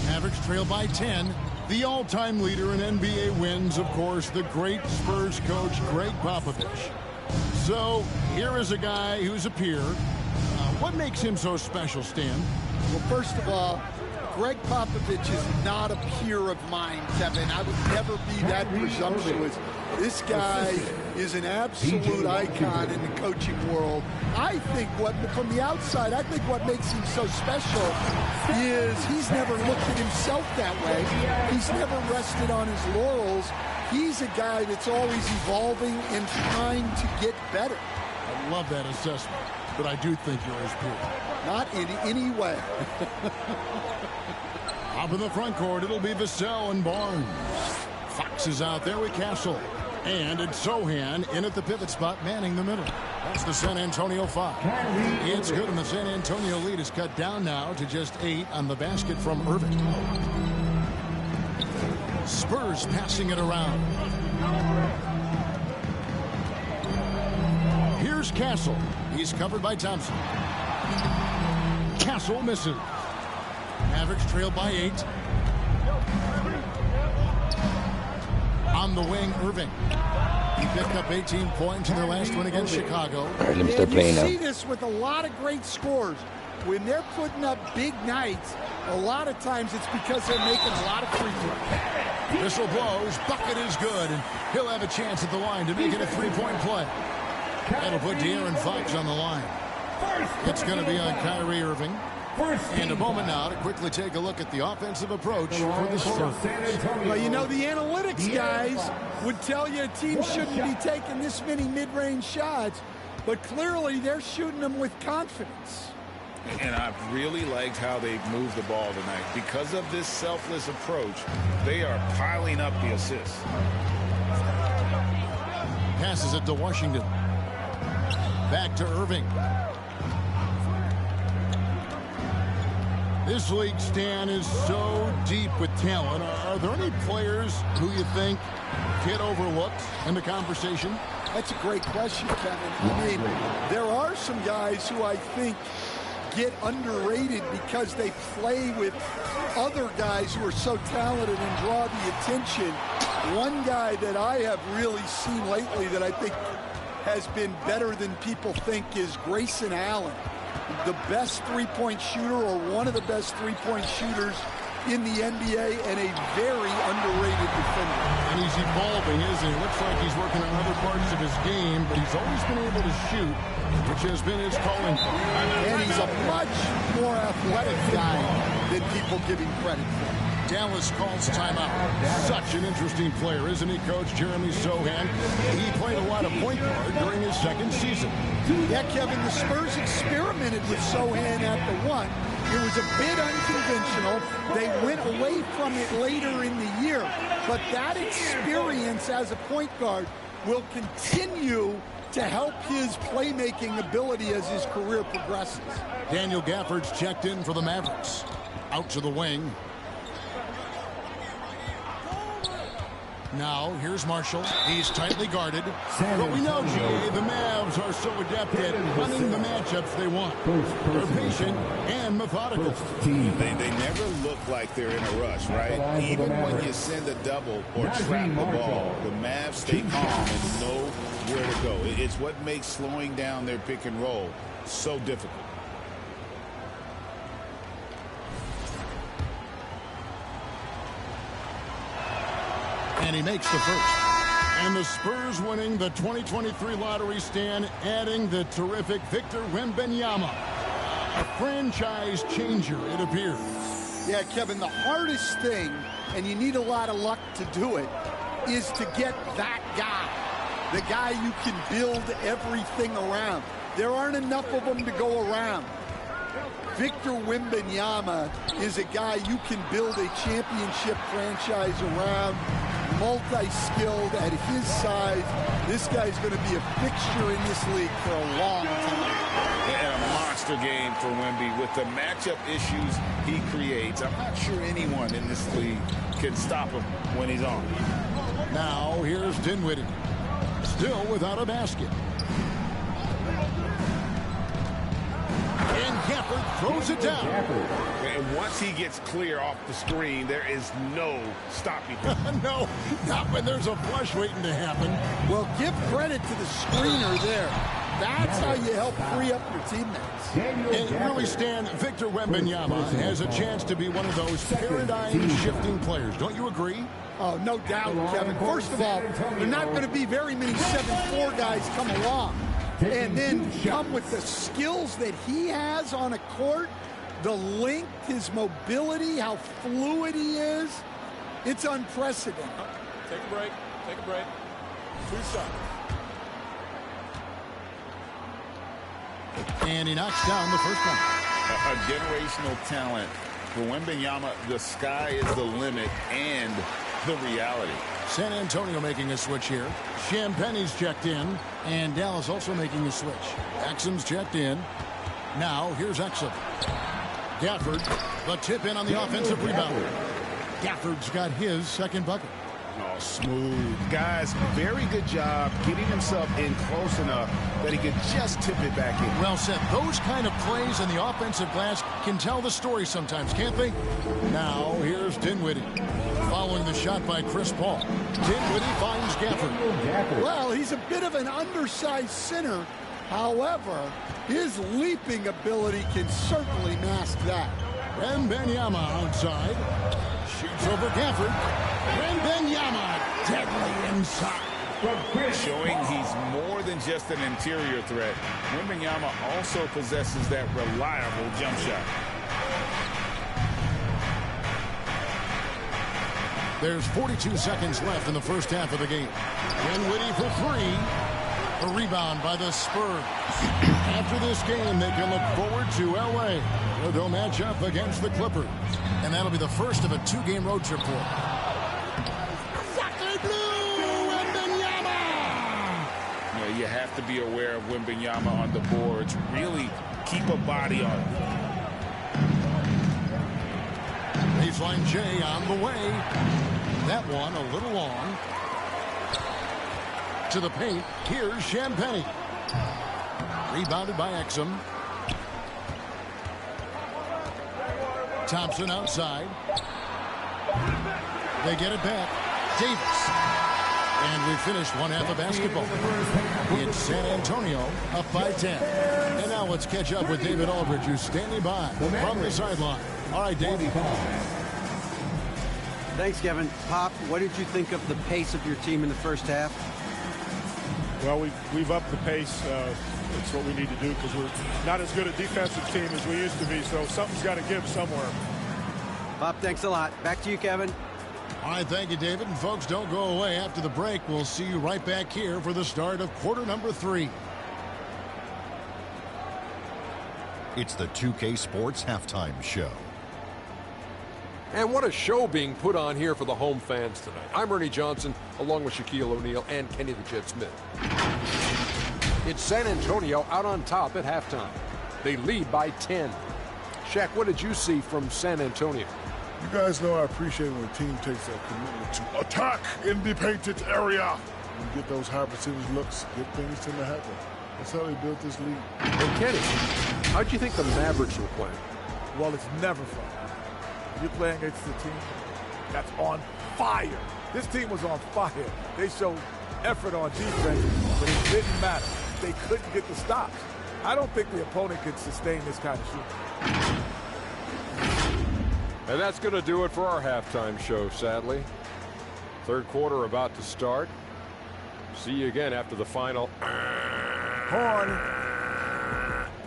Mavericks trail by 10. The all-time leader in NBA wins, of course, the great Spurs coach, Greg Popovich. So here is a guy who's a peer. What makes him so special, Stan? Well, first of all, Greg Popovich is not a peer of mine, Kevin. I would never be that presumptuous. This guy is an absolute icon in the coaching world. I think from the outside, I think what makes him so special is he's never looked at himself that way. He's never rested on his laurels. He's a guy that's always evolving and trying to get better. I love that assessment, but I do think you're his peer. Not in any way. Up in the front court, it'll be Vassell and Barnes. Fox is out there with Castle. And it's Sohan in at the pivot spot, manning the middle. That's the San Antonio 5. It's good, and the San Antonio lead is cut down now to just 8 on the basket from Irving. Spurs passing it around. Here's Castle. He's covered by Thompson. Castle misses. Mavericks trail by 8. On the wing, Irving. He picked up 18 points in their last one against Chicago. All right, let me start playing now. You see this with a lot of great scores. When they're putting up big nights, a lot of times it's because they're making a lot of free throws. Whistle blows, bucket is good, and he'll have a chance at the line to make it a three-point play. That'll put De'Aaron Fox on the line. It's going to be on Kyrie Irving. And a moment now to quickly take a look at the offensive approach for the Spurs. Well, you know, the analytics guys would tell you a team shouldn't be taking this many mid-range shots, but clearly they're shooting them with confidence. And I've really liked how they've moved the ball tonight. Because of this selfless approach, they are piling up the assists. Passes it to Washington. Back to Irving. This league, Stan, is so deep with talent. Are there any players who you think get overlooked in the conversation? That's a great question, Kevin. I mean, there are some guys who I think get underrated because they play with other guys who are so talented and draw the attention. One guy that I have really seen lately that I think has been better than people think is Grayson Allen. The best three-point shooter, or one of the best three-point shooters in the NBA, and a very underrated defender. And he's evolving, isn't he? Looks like he's working on other parts of his game, but he's always been able to shoot, which has been his calling. And he's a much more athletic guy than people give him credit for. Dallas calls timeout. Such an interesting player, isn't he, Coach Jeremy Sohan? He played a lot of point guard during his second season. Yeah, Kevin, the Spurs experimented with Sohan at the 1. It was a bit unconventional. They went away from it later in the year. But that experience as a point guard will continue to help his playmaking ability as his career progresses. Daniel Gafford's checked in for the Mavericks. Out to the wing. Now, here's Marshall. He's tightly guarded. But we know, GA, the Mavs are so adept at running the matchups they want. They're patient and methodical. They never look like they're in a rush, right? Even when you send a double or trap the ball, the Mavs stay calm and know where to go. It's what makes slowing down their pick and roll so difficult. And he makes the first. And the Spurs winning the 2023 lottery stand, adding the terrific Victor Wembanyama. A franchise changer, it appears. Yeah, Kevin, the hardest thing, and you need a lot of luck to do it, is to get that guy. The guy you can build everything around. There aren't enough of them to go around. Victor Wembanyama is a guy you can build a championship franchise around, multi-skilled at his size. This guy's going to be a fixture in this league for a long time. And a monster game for Wemby with the matchup issues he creates. I'm not sure anyone in this league can stop him when he's on. Now here's Dinwiddie, still without a basket. And Gafford throws it down. And once he gets clear off the screen, there is no stopping him. No, not when there's a flush waiting to happen. Well, give credit to the screener there. That's how you help free up your teammates. And really, Stan, Victor Wembanyama has a chance to be one of those paradigm-shifting players. Don't you agree? Oh, no doubt, Kevin. First of all, there are not going to be very many 7'4" guys come along. And then come with the skills that he has on a court, the length, his mobility, how fluid he is. It's unprecedented. Take a break. Take a break. 2 shots. And he knocks down the first one. A generational talent. For Wembanyama, the sky is the limit and the reality. San Antonio making a switch here. Champagne's checked in, and Dallas also making a switch. Exum's checked in. Now, here's Exum. Gafford, the tip in on the offensive rebound. Gafford's got his second bucket. Oh, smooth. Guys, very good job getting himself in close enough that he could just tip it back in. Well said. Those kind of plays in the offensive glass can tell the story sometimes, can't they? Now, here's Dinwiddie. Following the shot by Chris Paul. Dinwiddie finds Gafford. Well, he's a bit of an undersized center. However, his leaping ability can certainly mask that. Wembanyama outside. Shoots over Gafford. Wembanyama deadly inside. Showing he's more than just an interior threat. Wembanyama also possesses that reliable jump shot. There's 42 seconds left in the first half of the game. Dinwiddie for three. A rebound by the Spurs. After this game, they can look forward to L.A., where they'll match up against the Clippers. And that'll be the first of a 2-game road trip for them. Yeah, you have to be aware of Wembanyama on the boards. Really keep a body on him. Baseline J on the way. That one a little long. To the paint. Here's Champagnie. Rebounded by Exum. Thompson outside. They get it back. Davis. And we finished one half of basketball. It's San Antonio up by 10. And now let's catch up with David Aldridge, who's standing by from the sideline. All right, Davey. Thanks, Kevin. Pop, what did you think of the pace of your team in the first half? Well, we've upped the pace. It's what we need to do because we're not as good a defensive team as we used to be, so something's got to give somewhere. Pop, thanks a lot. Back to you, Kevin. All right, thank you, David. And folks, don't go away. After the break, we'll see you right back here for the start of quarter number 3. It's the 2K Sports Halftime Show. And what a show being put on here for the home fans tonight. I'm Ernie Johnson, along with Shaquille O'Neal and Kenny the Jet Smith. It's San Antonio out on top at halftime. They lead by 10. Shaq, what did you see from San Antonio? You guys know I appreciate when a team takes that commitment to attack in the painted area. You get those high percentage looks, get things tend to happen. That's how they built this league. And Kenny, how'd you think the Mavericks were playing? Well, it's never fun. You're playing against a team that's on fire. This team was on fire. They showed effort on defense, but it didn't matter. They couldn't get the stops. I don't think the opponent could sustain this kind of shooting. And that's going to do it for our halftime show, sadly. Third quarter about to start. See you again after the final. Horn.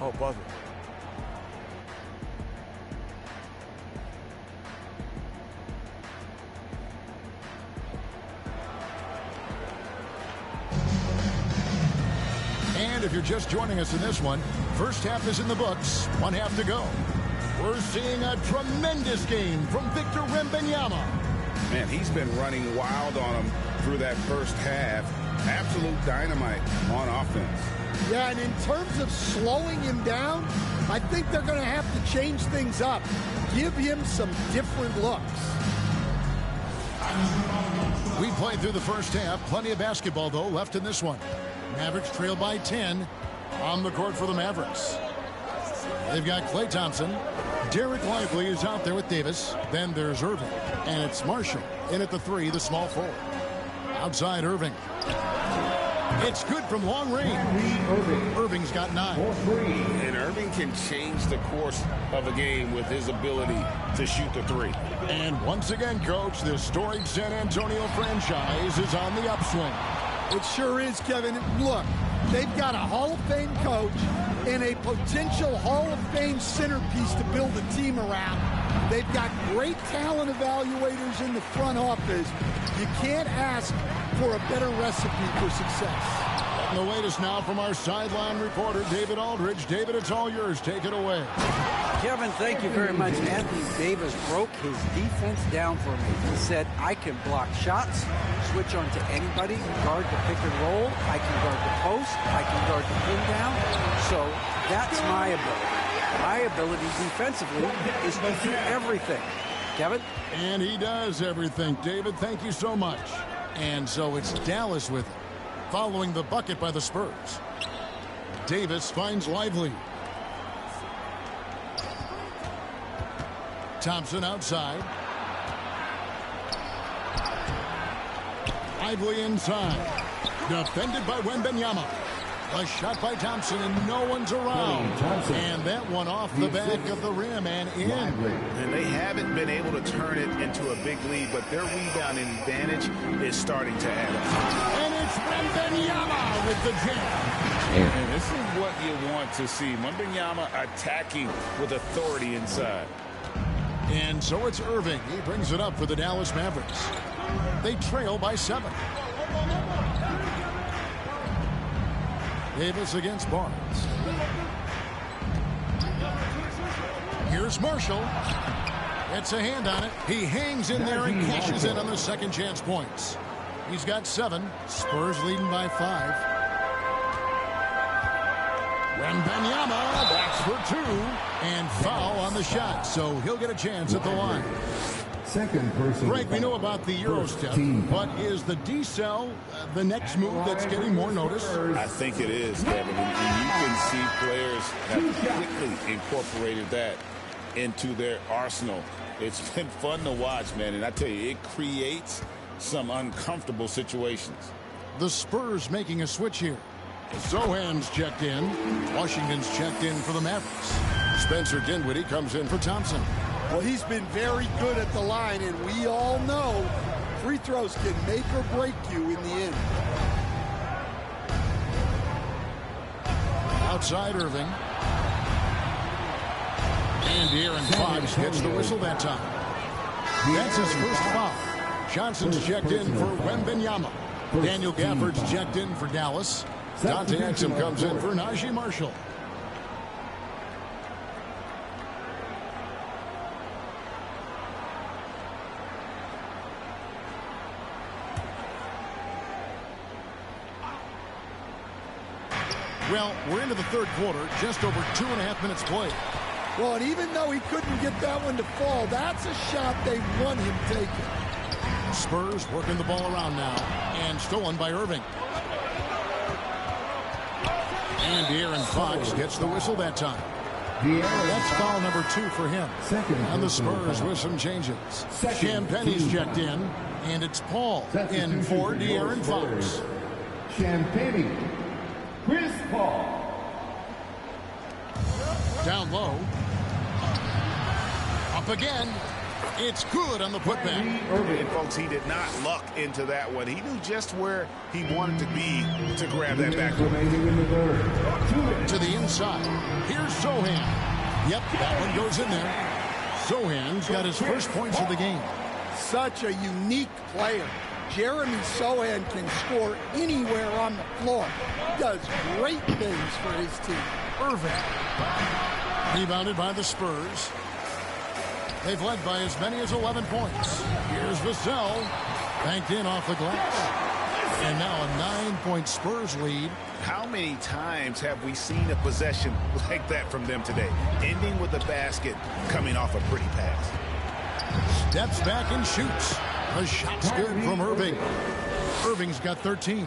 Oh, buzzer. And if you're just joining us in this one, first half is in the books, 1 half to go. We're seeing a tremendous game from Victor Wembanyama. Man, he's been running wild on him through that first half. Absolute dynamite on offense. Yeah, and in terms of slowing him down, I think they're going to have to change things up. Give him some different looks. We played through the first half. Plenty of basketball, though, left in this one. Mavericks trail by 10 on the court for the Mavericks. They've got Klay Thompson. Derek Lively is out there with Davis. Then there's Irving. And it's Marshall in at the 3, the small forward. Outside Irving. It's good from long range. Irving's got 9. And Irving can change the course of a game with his ability to shoot the 3. And once again, Coach, the storied San Antonio franchise is on the upswing. It sure is, Kevin. Look, they've got a Hall of Fame coach and a potential Hall of Fame centerpiece to build a team around. They've got great talent evaluators in the front office. You can't ask for a better recipe for success. And the latest now from our sideline reporter, David Aldridge. David, it's all yours. Take it away. Kevin, thank you very much. Anthony Davis broke his defense down for me. He said, I can block shots, switch on to anybody, guard the pick and roll, I can guard the post, I can guard the pin down. So that's my ability. My ability defensively is to do everything. Kevin? And he does everything. David, thank you so much. And so it's Dallas with it, following the bucket by the Spurs. Davis finds Lively. Thompson outside. Lively inside. Defended by Wembanyama. A shot by Thompson, and no one's around. And that one off the back of the rim and in. And they haven't been able to turn it into a big lead, but their rebounding advantage is starting to add up. And it's Wembanyama with the jam. And this is what you want to see. Wembanyama attacking with authority inside. And so it's Irving. He brings it up for the Dallas Mavericks. They trail by 7. Davis against Barnes. Here's Marshall. Gets a hand on it. He hangs in there and cashes in on the second chance points. He's got 7. Spurs leading by 5. Wembanyama, that's for 2. And foul on the shot, so he'll get a chance at the line. Second person. Greg, we know about the Euro step, but is the decel the next move that's getting more notice? I think it is, Kevin. And you can see players have quickly incorporated that into their arsenal. It's been fun to watch, man. And I tell you, it creates some uncomfortable situations. The Spurs making a switch here. Sohan's checked in. Washington's checked in for the Mavericks. Spencer Dinwiddie comes in for Thompson. Well, he's been very good at the line, and we all know free throws can make or break you in the end. Outside Irving. And De'Aaron Fox gets the whistle that time. That's his first foul. Johnson's checked in for Wembanyama. Daniel Gafford's checked in for Dallas. Dante Exum comes in for Najee Marshall. Well, we're into the third quarter, just over 2.5 minutes played. Well, and even though he couldn't get that one to fall, that's a shot they want him taking. Spurs working the ball around now, and stolen by Irving. And De'Aaron Fox gets the whistle that time. That's foul number 2 for him. And the Spurs with some changes. Champagne's checked in, and it's Paul in for De'Aaron Fox. Champagne, Chris Paul. Down low. Up again. It's good on the putback. And folks, he did not luck into that one. He knew just where he wanted to be to grab that back. To the inside. Here's Sohan. Yep, that one goes in there. Sohan's got his first points of the game. Such a unique player. Jeremy Sohan can score anywhere on the floor. Does great things for his team. Irving. Rebounded by the Spurs. They've led by as many as 11 points. Here's Vassell. Banked in off the glass. And now a 9-point Spurs lead. How many times have we seen a possession like that from them today? Ending with a basket, coming off a pretty pass. Steps back and shoots. The shot's good from Irving. Irving's got 13.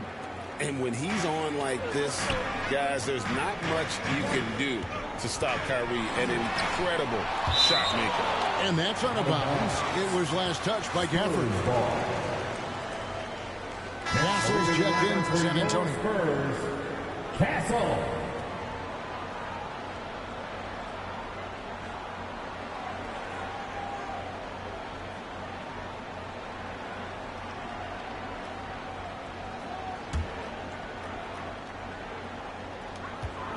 And when he's on like this, guys, there's not much you can do to stop Kyrie, an incredible shot maker. And that's out of bounds. It was last touched by Gafford. Castle's checked in for San Antonio. Castle.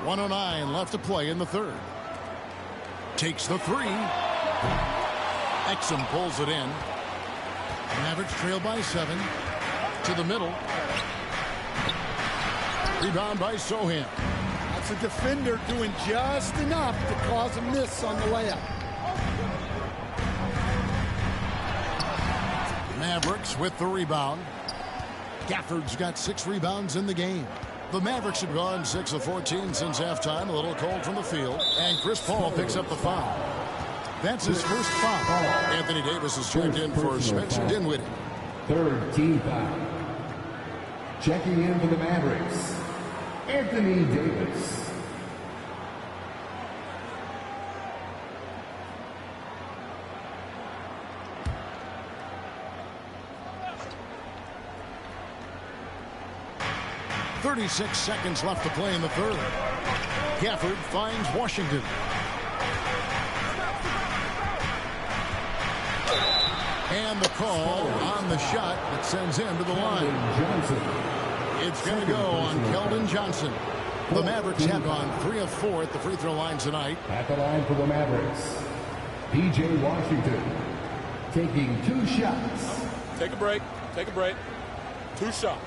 .109 left to play in the third. Takes the 3. Exum pulls it in. Mavericks trail by 7. To the middle. Rebound by Sohan. That's a defender doing just enough to cause a miss on the layup. Mavericks with the rebound. Gafford's got 6 rebounds in the game. The Mavericks have gone 6 of 14 since halftime. A little cold from the field. And Chris Paul picks up the foul. That's his first foul. Anthony Davis is checked in for Spencer Dinwiddie. Third team foul. Checking in for the Mavericks, Anthony Davis. .36 seconds left to play in the third. Gafford finds Washington. And the call on the shot that sends him to the line. It's going to go on Keldon Johnson. The Mavericks have gone 3 of 4 at the free throw line tonight. At the line for the Mavericks, P.J. Washington taking 2 shots. Take a break. Take a break. 2 shots.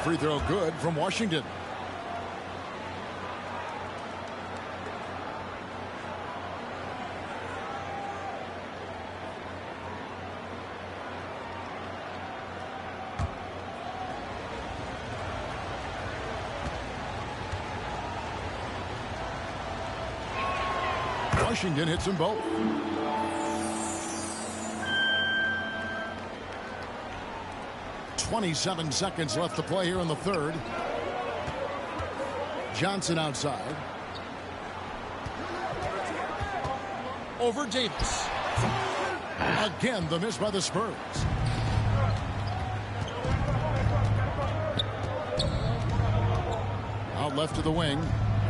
Free throw good from Washington. Washington hits them both. .27 seconds left to play here in the third. Johnson outside. Over Davis. Again, the miss by the Spurs. Out left to the wing.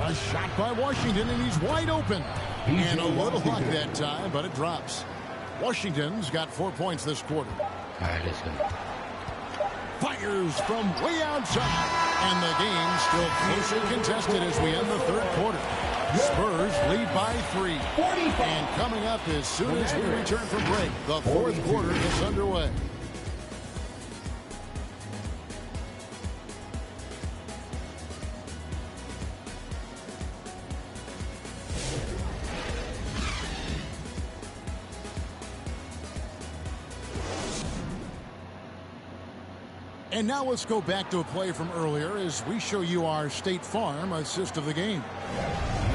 A shot by Washington, and he's wide open. And a little luck that time, but it drops. Washington's got 4 points this quarter. All right, let's go. Fires from way outside. And the game still closely contested as we end the third quarter. Spurs lead by 3. And coming up as soon as we return from break, the fourth quarter gets underway. And now let's go back to a play from earlier as we show you our State Farm assist of the game.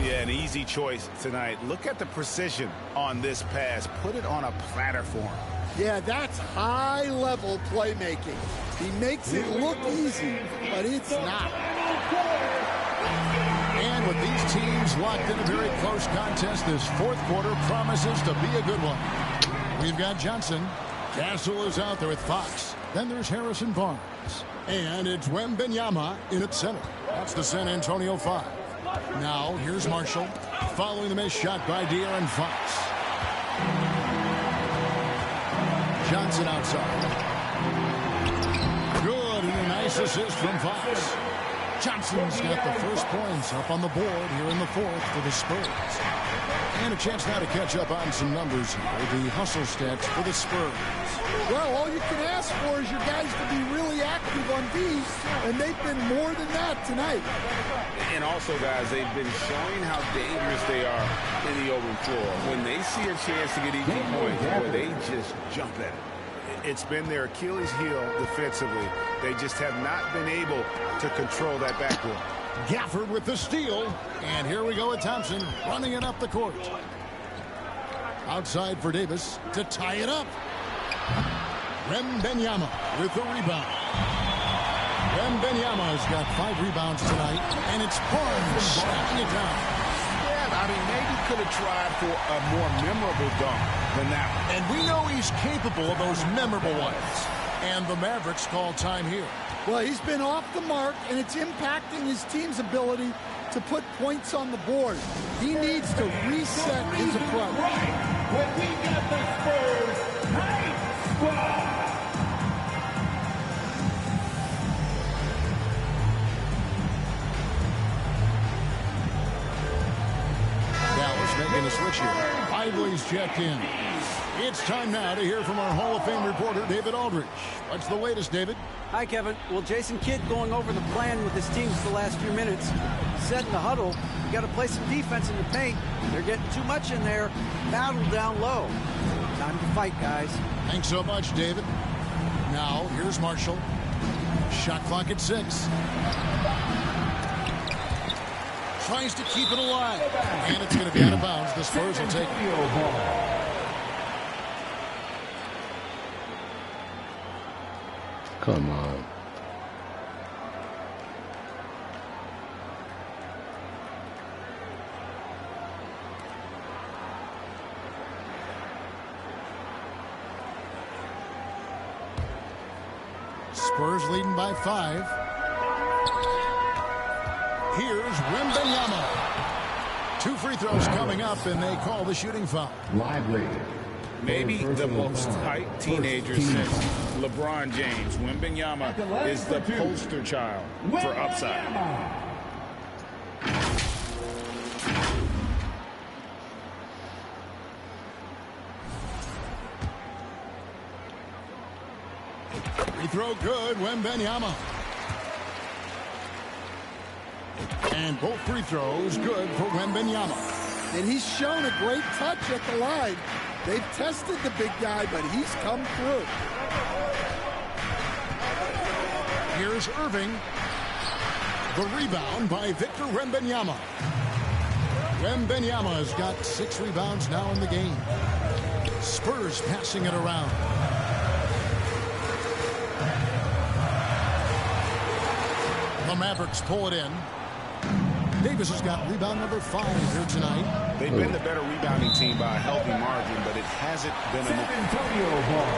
Yeah, an easy choice tonight. Look at the precision on this pass. Put it on a platter for him. Yeah, that's high-level playmaking. He makes it look easy, but it's not. And with these teams locked in a very close contest, this fourth quarter promises to be a good one. We've got Johnson. Castle is out there with Fox. Then there's Harrison Barnes. And it's Wembanyama in at center. That's the San Antonio 5. Now, here's Marshall. Following the missed shot by De'Aaron Fox. Johnson outside. Good, and a nice assist from Fox. Johnson's got the first points up on the board here in the fourth for the Spurs. And a chance now to catch up on some numbers here. The hustle stats for the Spurs. Well, all you can ask for is your guys to be really active on D, and they've been more than that tonight. And also, guys, they've been showing how dangerous they are in the open floor. When they see a chance to get easy points, boy, they just jump at it. It's been their Achilles heel defensively. They just have not been able to control that backcourt. Gafford with the steal. And here we go with Thompson running it up the court. Outside for Davis to tie it up. Wembanyama with the rebound. Wembanyama's got 5 rebounds tonight, and it's Barnes slapping it down. Yeah, I mean, maybe could have tried for a more memorable dunk than that one. And we know he's capable of those memorable ones. And the Mavericks call time here. Well, he's been off the mark, and it's impacting his team's ability to put points on the board. He needs to reset his approach. When we got the Spurs Night Squad. Dallas making a switch here. Ively's checked in. It's time now to hear from our Hall of Fame reporter, David Aldridge. What's the latest, David? Hi, Kevin. Well, Jason Kidd going over the plan with his teams the last few minutes. He said in the huddle, you got to play some defense in the paint. They're getting too much in there. Battle down low. Time to fight, guys. Thanks so much, David. Now, here's Marshall. Shot clock at 6. Tries to keep it alive. And it's going to be out of bounds. The Spurs will take it. Come on. Spurs leading by 5. Here's Wembanyama. 2 free throws coming up, and they call the shooting foul. Lively. Maybe the most hyped teenager since LeBron James. Wembanyama is the poster child for upside. Free throw good, Wembanyama. And both free throws good for Wembanyama. And he's shown a great touch at the line. They've tested the big guy, but he's come through. Here's Irving. The rebound by Victor Wembanyama. Wembanyama's got 6 rebounds now in the game. Spurs passing it around. The Mavericks pull it in. Davis has got rebound number 5 here tonight. They've been the better rebounding team by a healthy margin, but it hasn't been enough. San Antonio ball.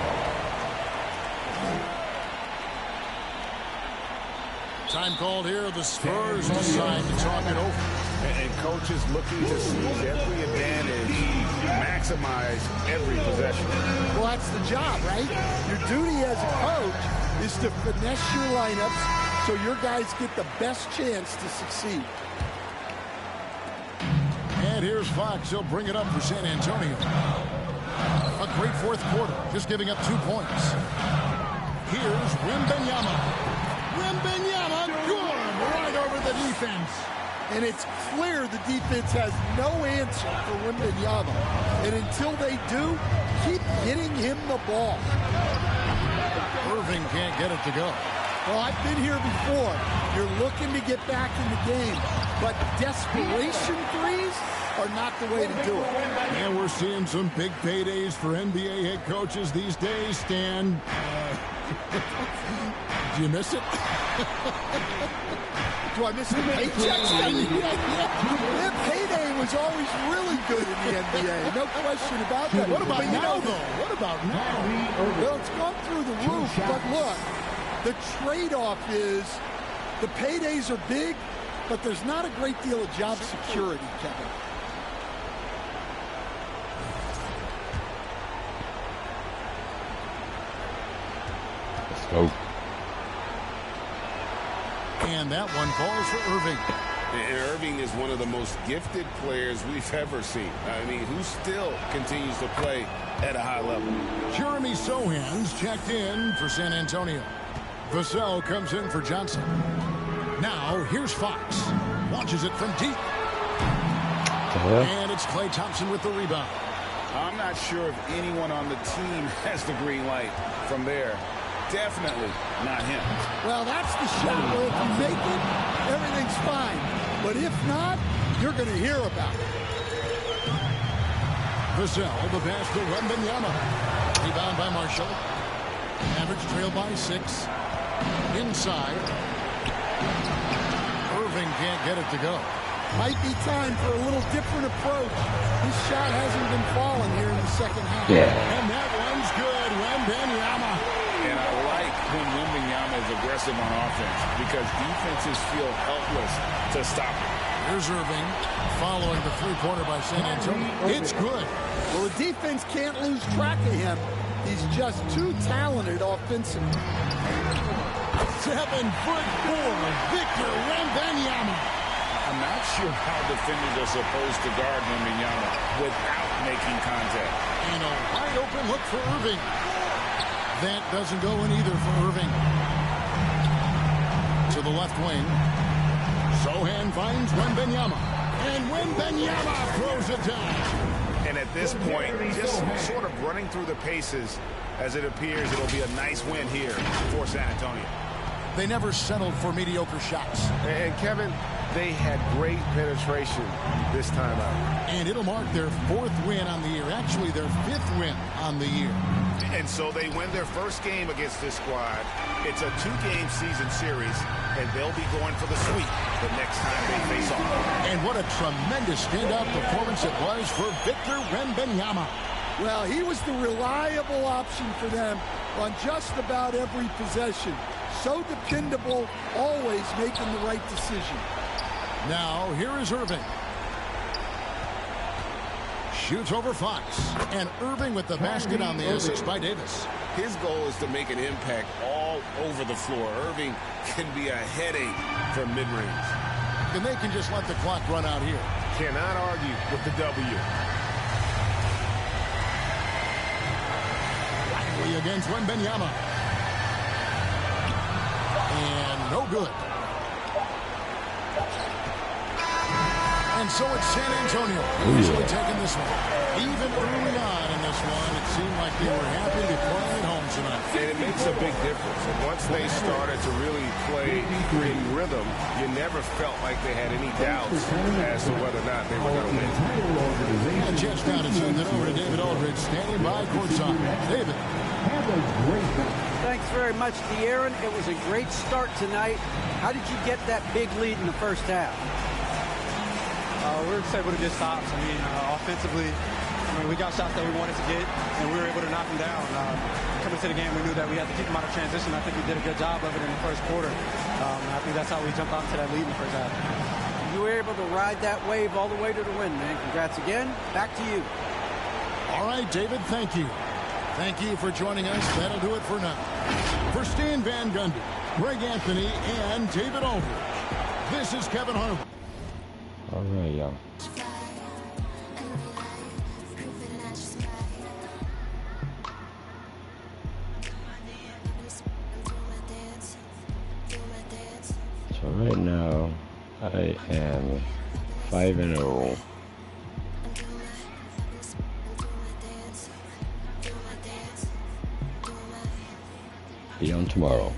Time called here. The Spurs decide to talk it over. And coaches looking to seize every advantage, maximize every possession. Well, that's the job, right? Your duty as a coach is to finesse your lineups so your guys get the best chance to succeed. And here's Fox. He'll bring it up for San Antonio. A great fourth quarter, just giving up 2 points. Here's Wembanyama. Wembanyama, good, right over the defense. And it's clear the defense has no answer for Wembanyama. And until they do, keep getting him the ball. Irving can't get it to go. Well, I've been here before. You're looking to get back in the game, but desperation threes are not the way to do it. And we're seeing some big paydays for NBA head coaches these days, Stan. Do you miss it? Do I miss the paychecks? Their payday was always really good in the NBA. No question about that. What about now, though? What about now? Well, it's gone through the roof, but look, the trade-off is the paydays are big, but there's not a great deal of job security, Kevin. Let's go. And that one falls for Irving. And Irving is one of the most gifted players we've ever seen. I mean, who still continues to play at a high level. Jeremy Sohan's checked in for San Antonio. Vassell comes in for Johnson. Now, here's Fox. Launches it from deep. And it's Klay Thompson with the rebound. I'm not sure if anyone on the team has the green light from there. Definitely not him. Well, that's the shot where if you make it, everything's fine. But if not, you're going to hear about it. Vassell, the pass to Wembanyama. Rebound by Marshall. Average trail by 6. Inside. Irving can't get it to go. Might be time for a little different approach. His shot hasn't been falling here in the second half. Yeah. And that one's good. Wembanyama. And I like when Wembanyama is aggressive on offense because defenses feel helpless to stop him. Here's Irving following the three-pointer by San Antonio. It's good. Well, the defense can't lose track of him. He's just too talented offensively. 7'4", Victor Wembanyama. I'm not sure how defenders are supposed to guard Wembanyama without making contact. And a wide open look for Irving. That doesn't go in either for Irving. To the left wing. Sohan finds Wembanyama. And Wembanyama throws it down. And at this point, just sort of running through the paces, as it appears it'll be a nice win here for San Antonio. They never settled for mediocre shots. And Kevin, they had great penetration this time out. And it'll mark their 4th win on the year. Actually, their 5th win on the year. And so they win their first game against this squad. It's a 2-game season series, and they'll be going for the sweep the next time they face off. And what a tremendous standout performance it was for Victor Wembanyama. Well, he was the reliable option for them on just about every possession. So dependable, always making the right decision. Now, here is Irving. Shoots over Fox. And Irving with the basket on the assist by Davis. His goal is to make an impact all over the floor. Irving can be a headache from mid-range. And they can just let the clock run out here. Cannot argue with the W. Lively against Wembanyama. And no good. And so it's San Antonio usually taking this one. Even early on in this one, it seemed like they were happy to play at home tonight. And it makes a big difference. And once they started to really play in rhythm, you never felt like they had any doubts as to whether or not they were going to win. And a chance now to send it over to David Aldridge, standing by courtside. David. Thanks very much, De'Aaron. It was a great start tonight. How did you get that big lead in the first half? We were just able to get stops. I mean, offensively, we got shots that we wanted to get, and we were able to knock them down. Coming to the game, we knew that we had to keep them out of transition. I think we did a good job of it in the first quarter. I think that's how we jumped onto that lead in the first half. You were able to ride that wave all the way to the win, man. Congrats again. Back to you. All right, David, thank you. Thank you for joining us. That'll do it for now. For Stan Van Gundy, Greg Anthony, and David Aldridge, this is Kevin Harlan. All right, y'all. So right now, I am 5-0. See you on tomorrow.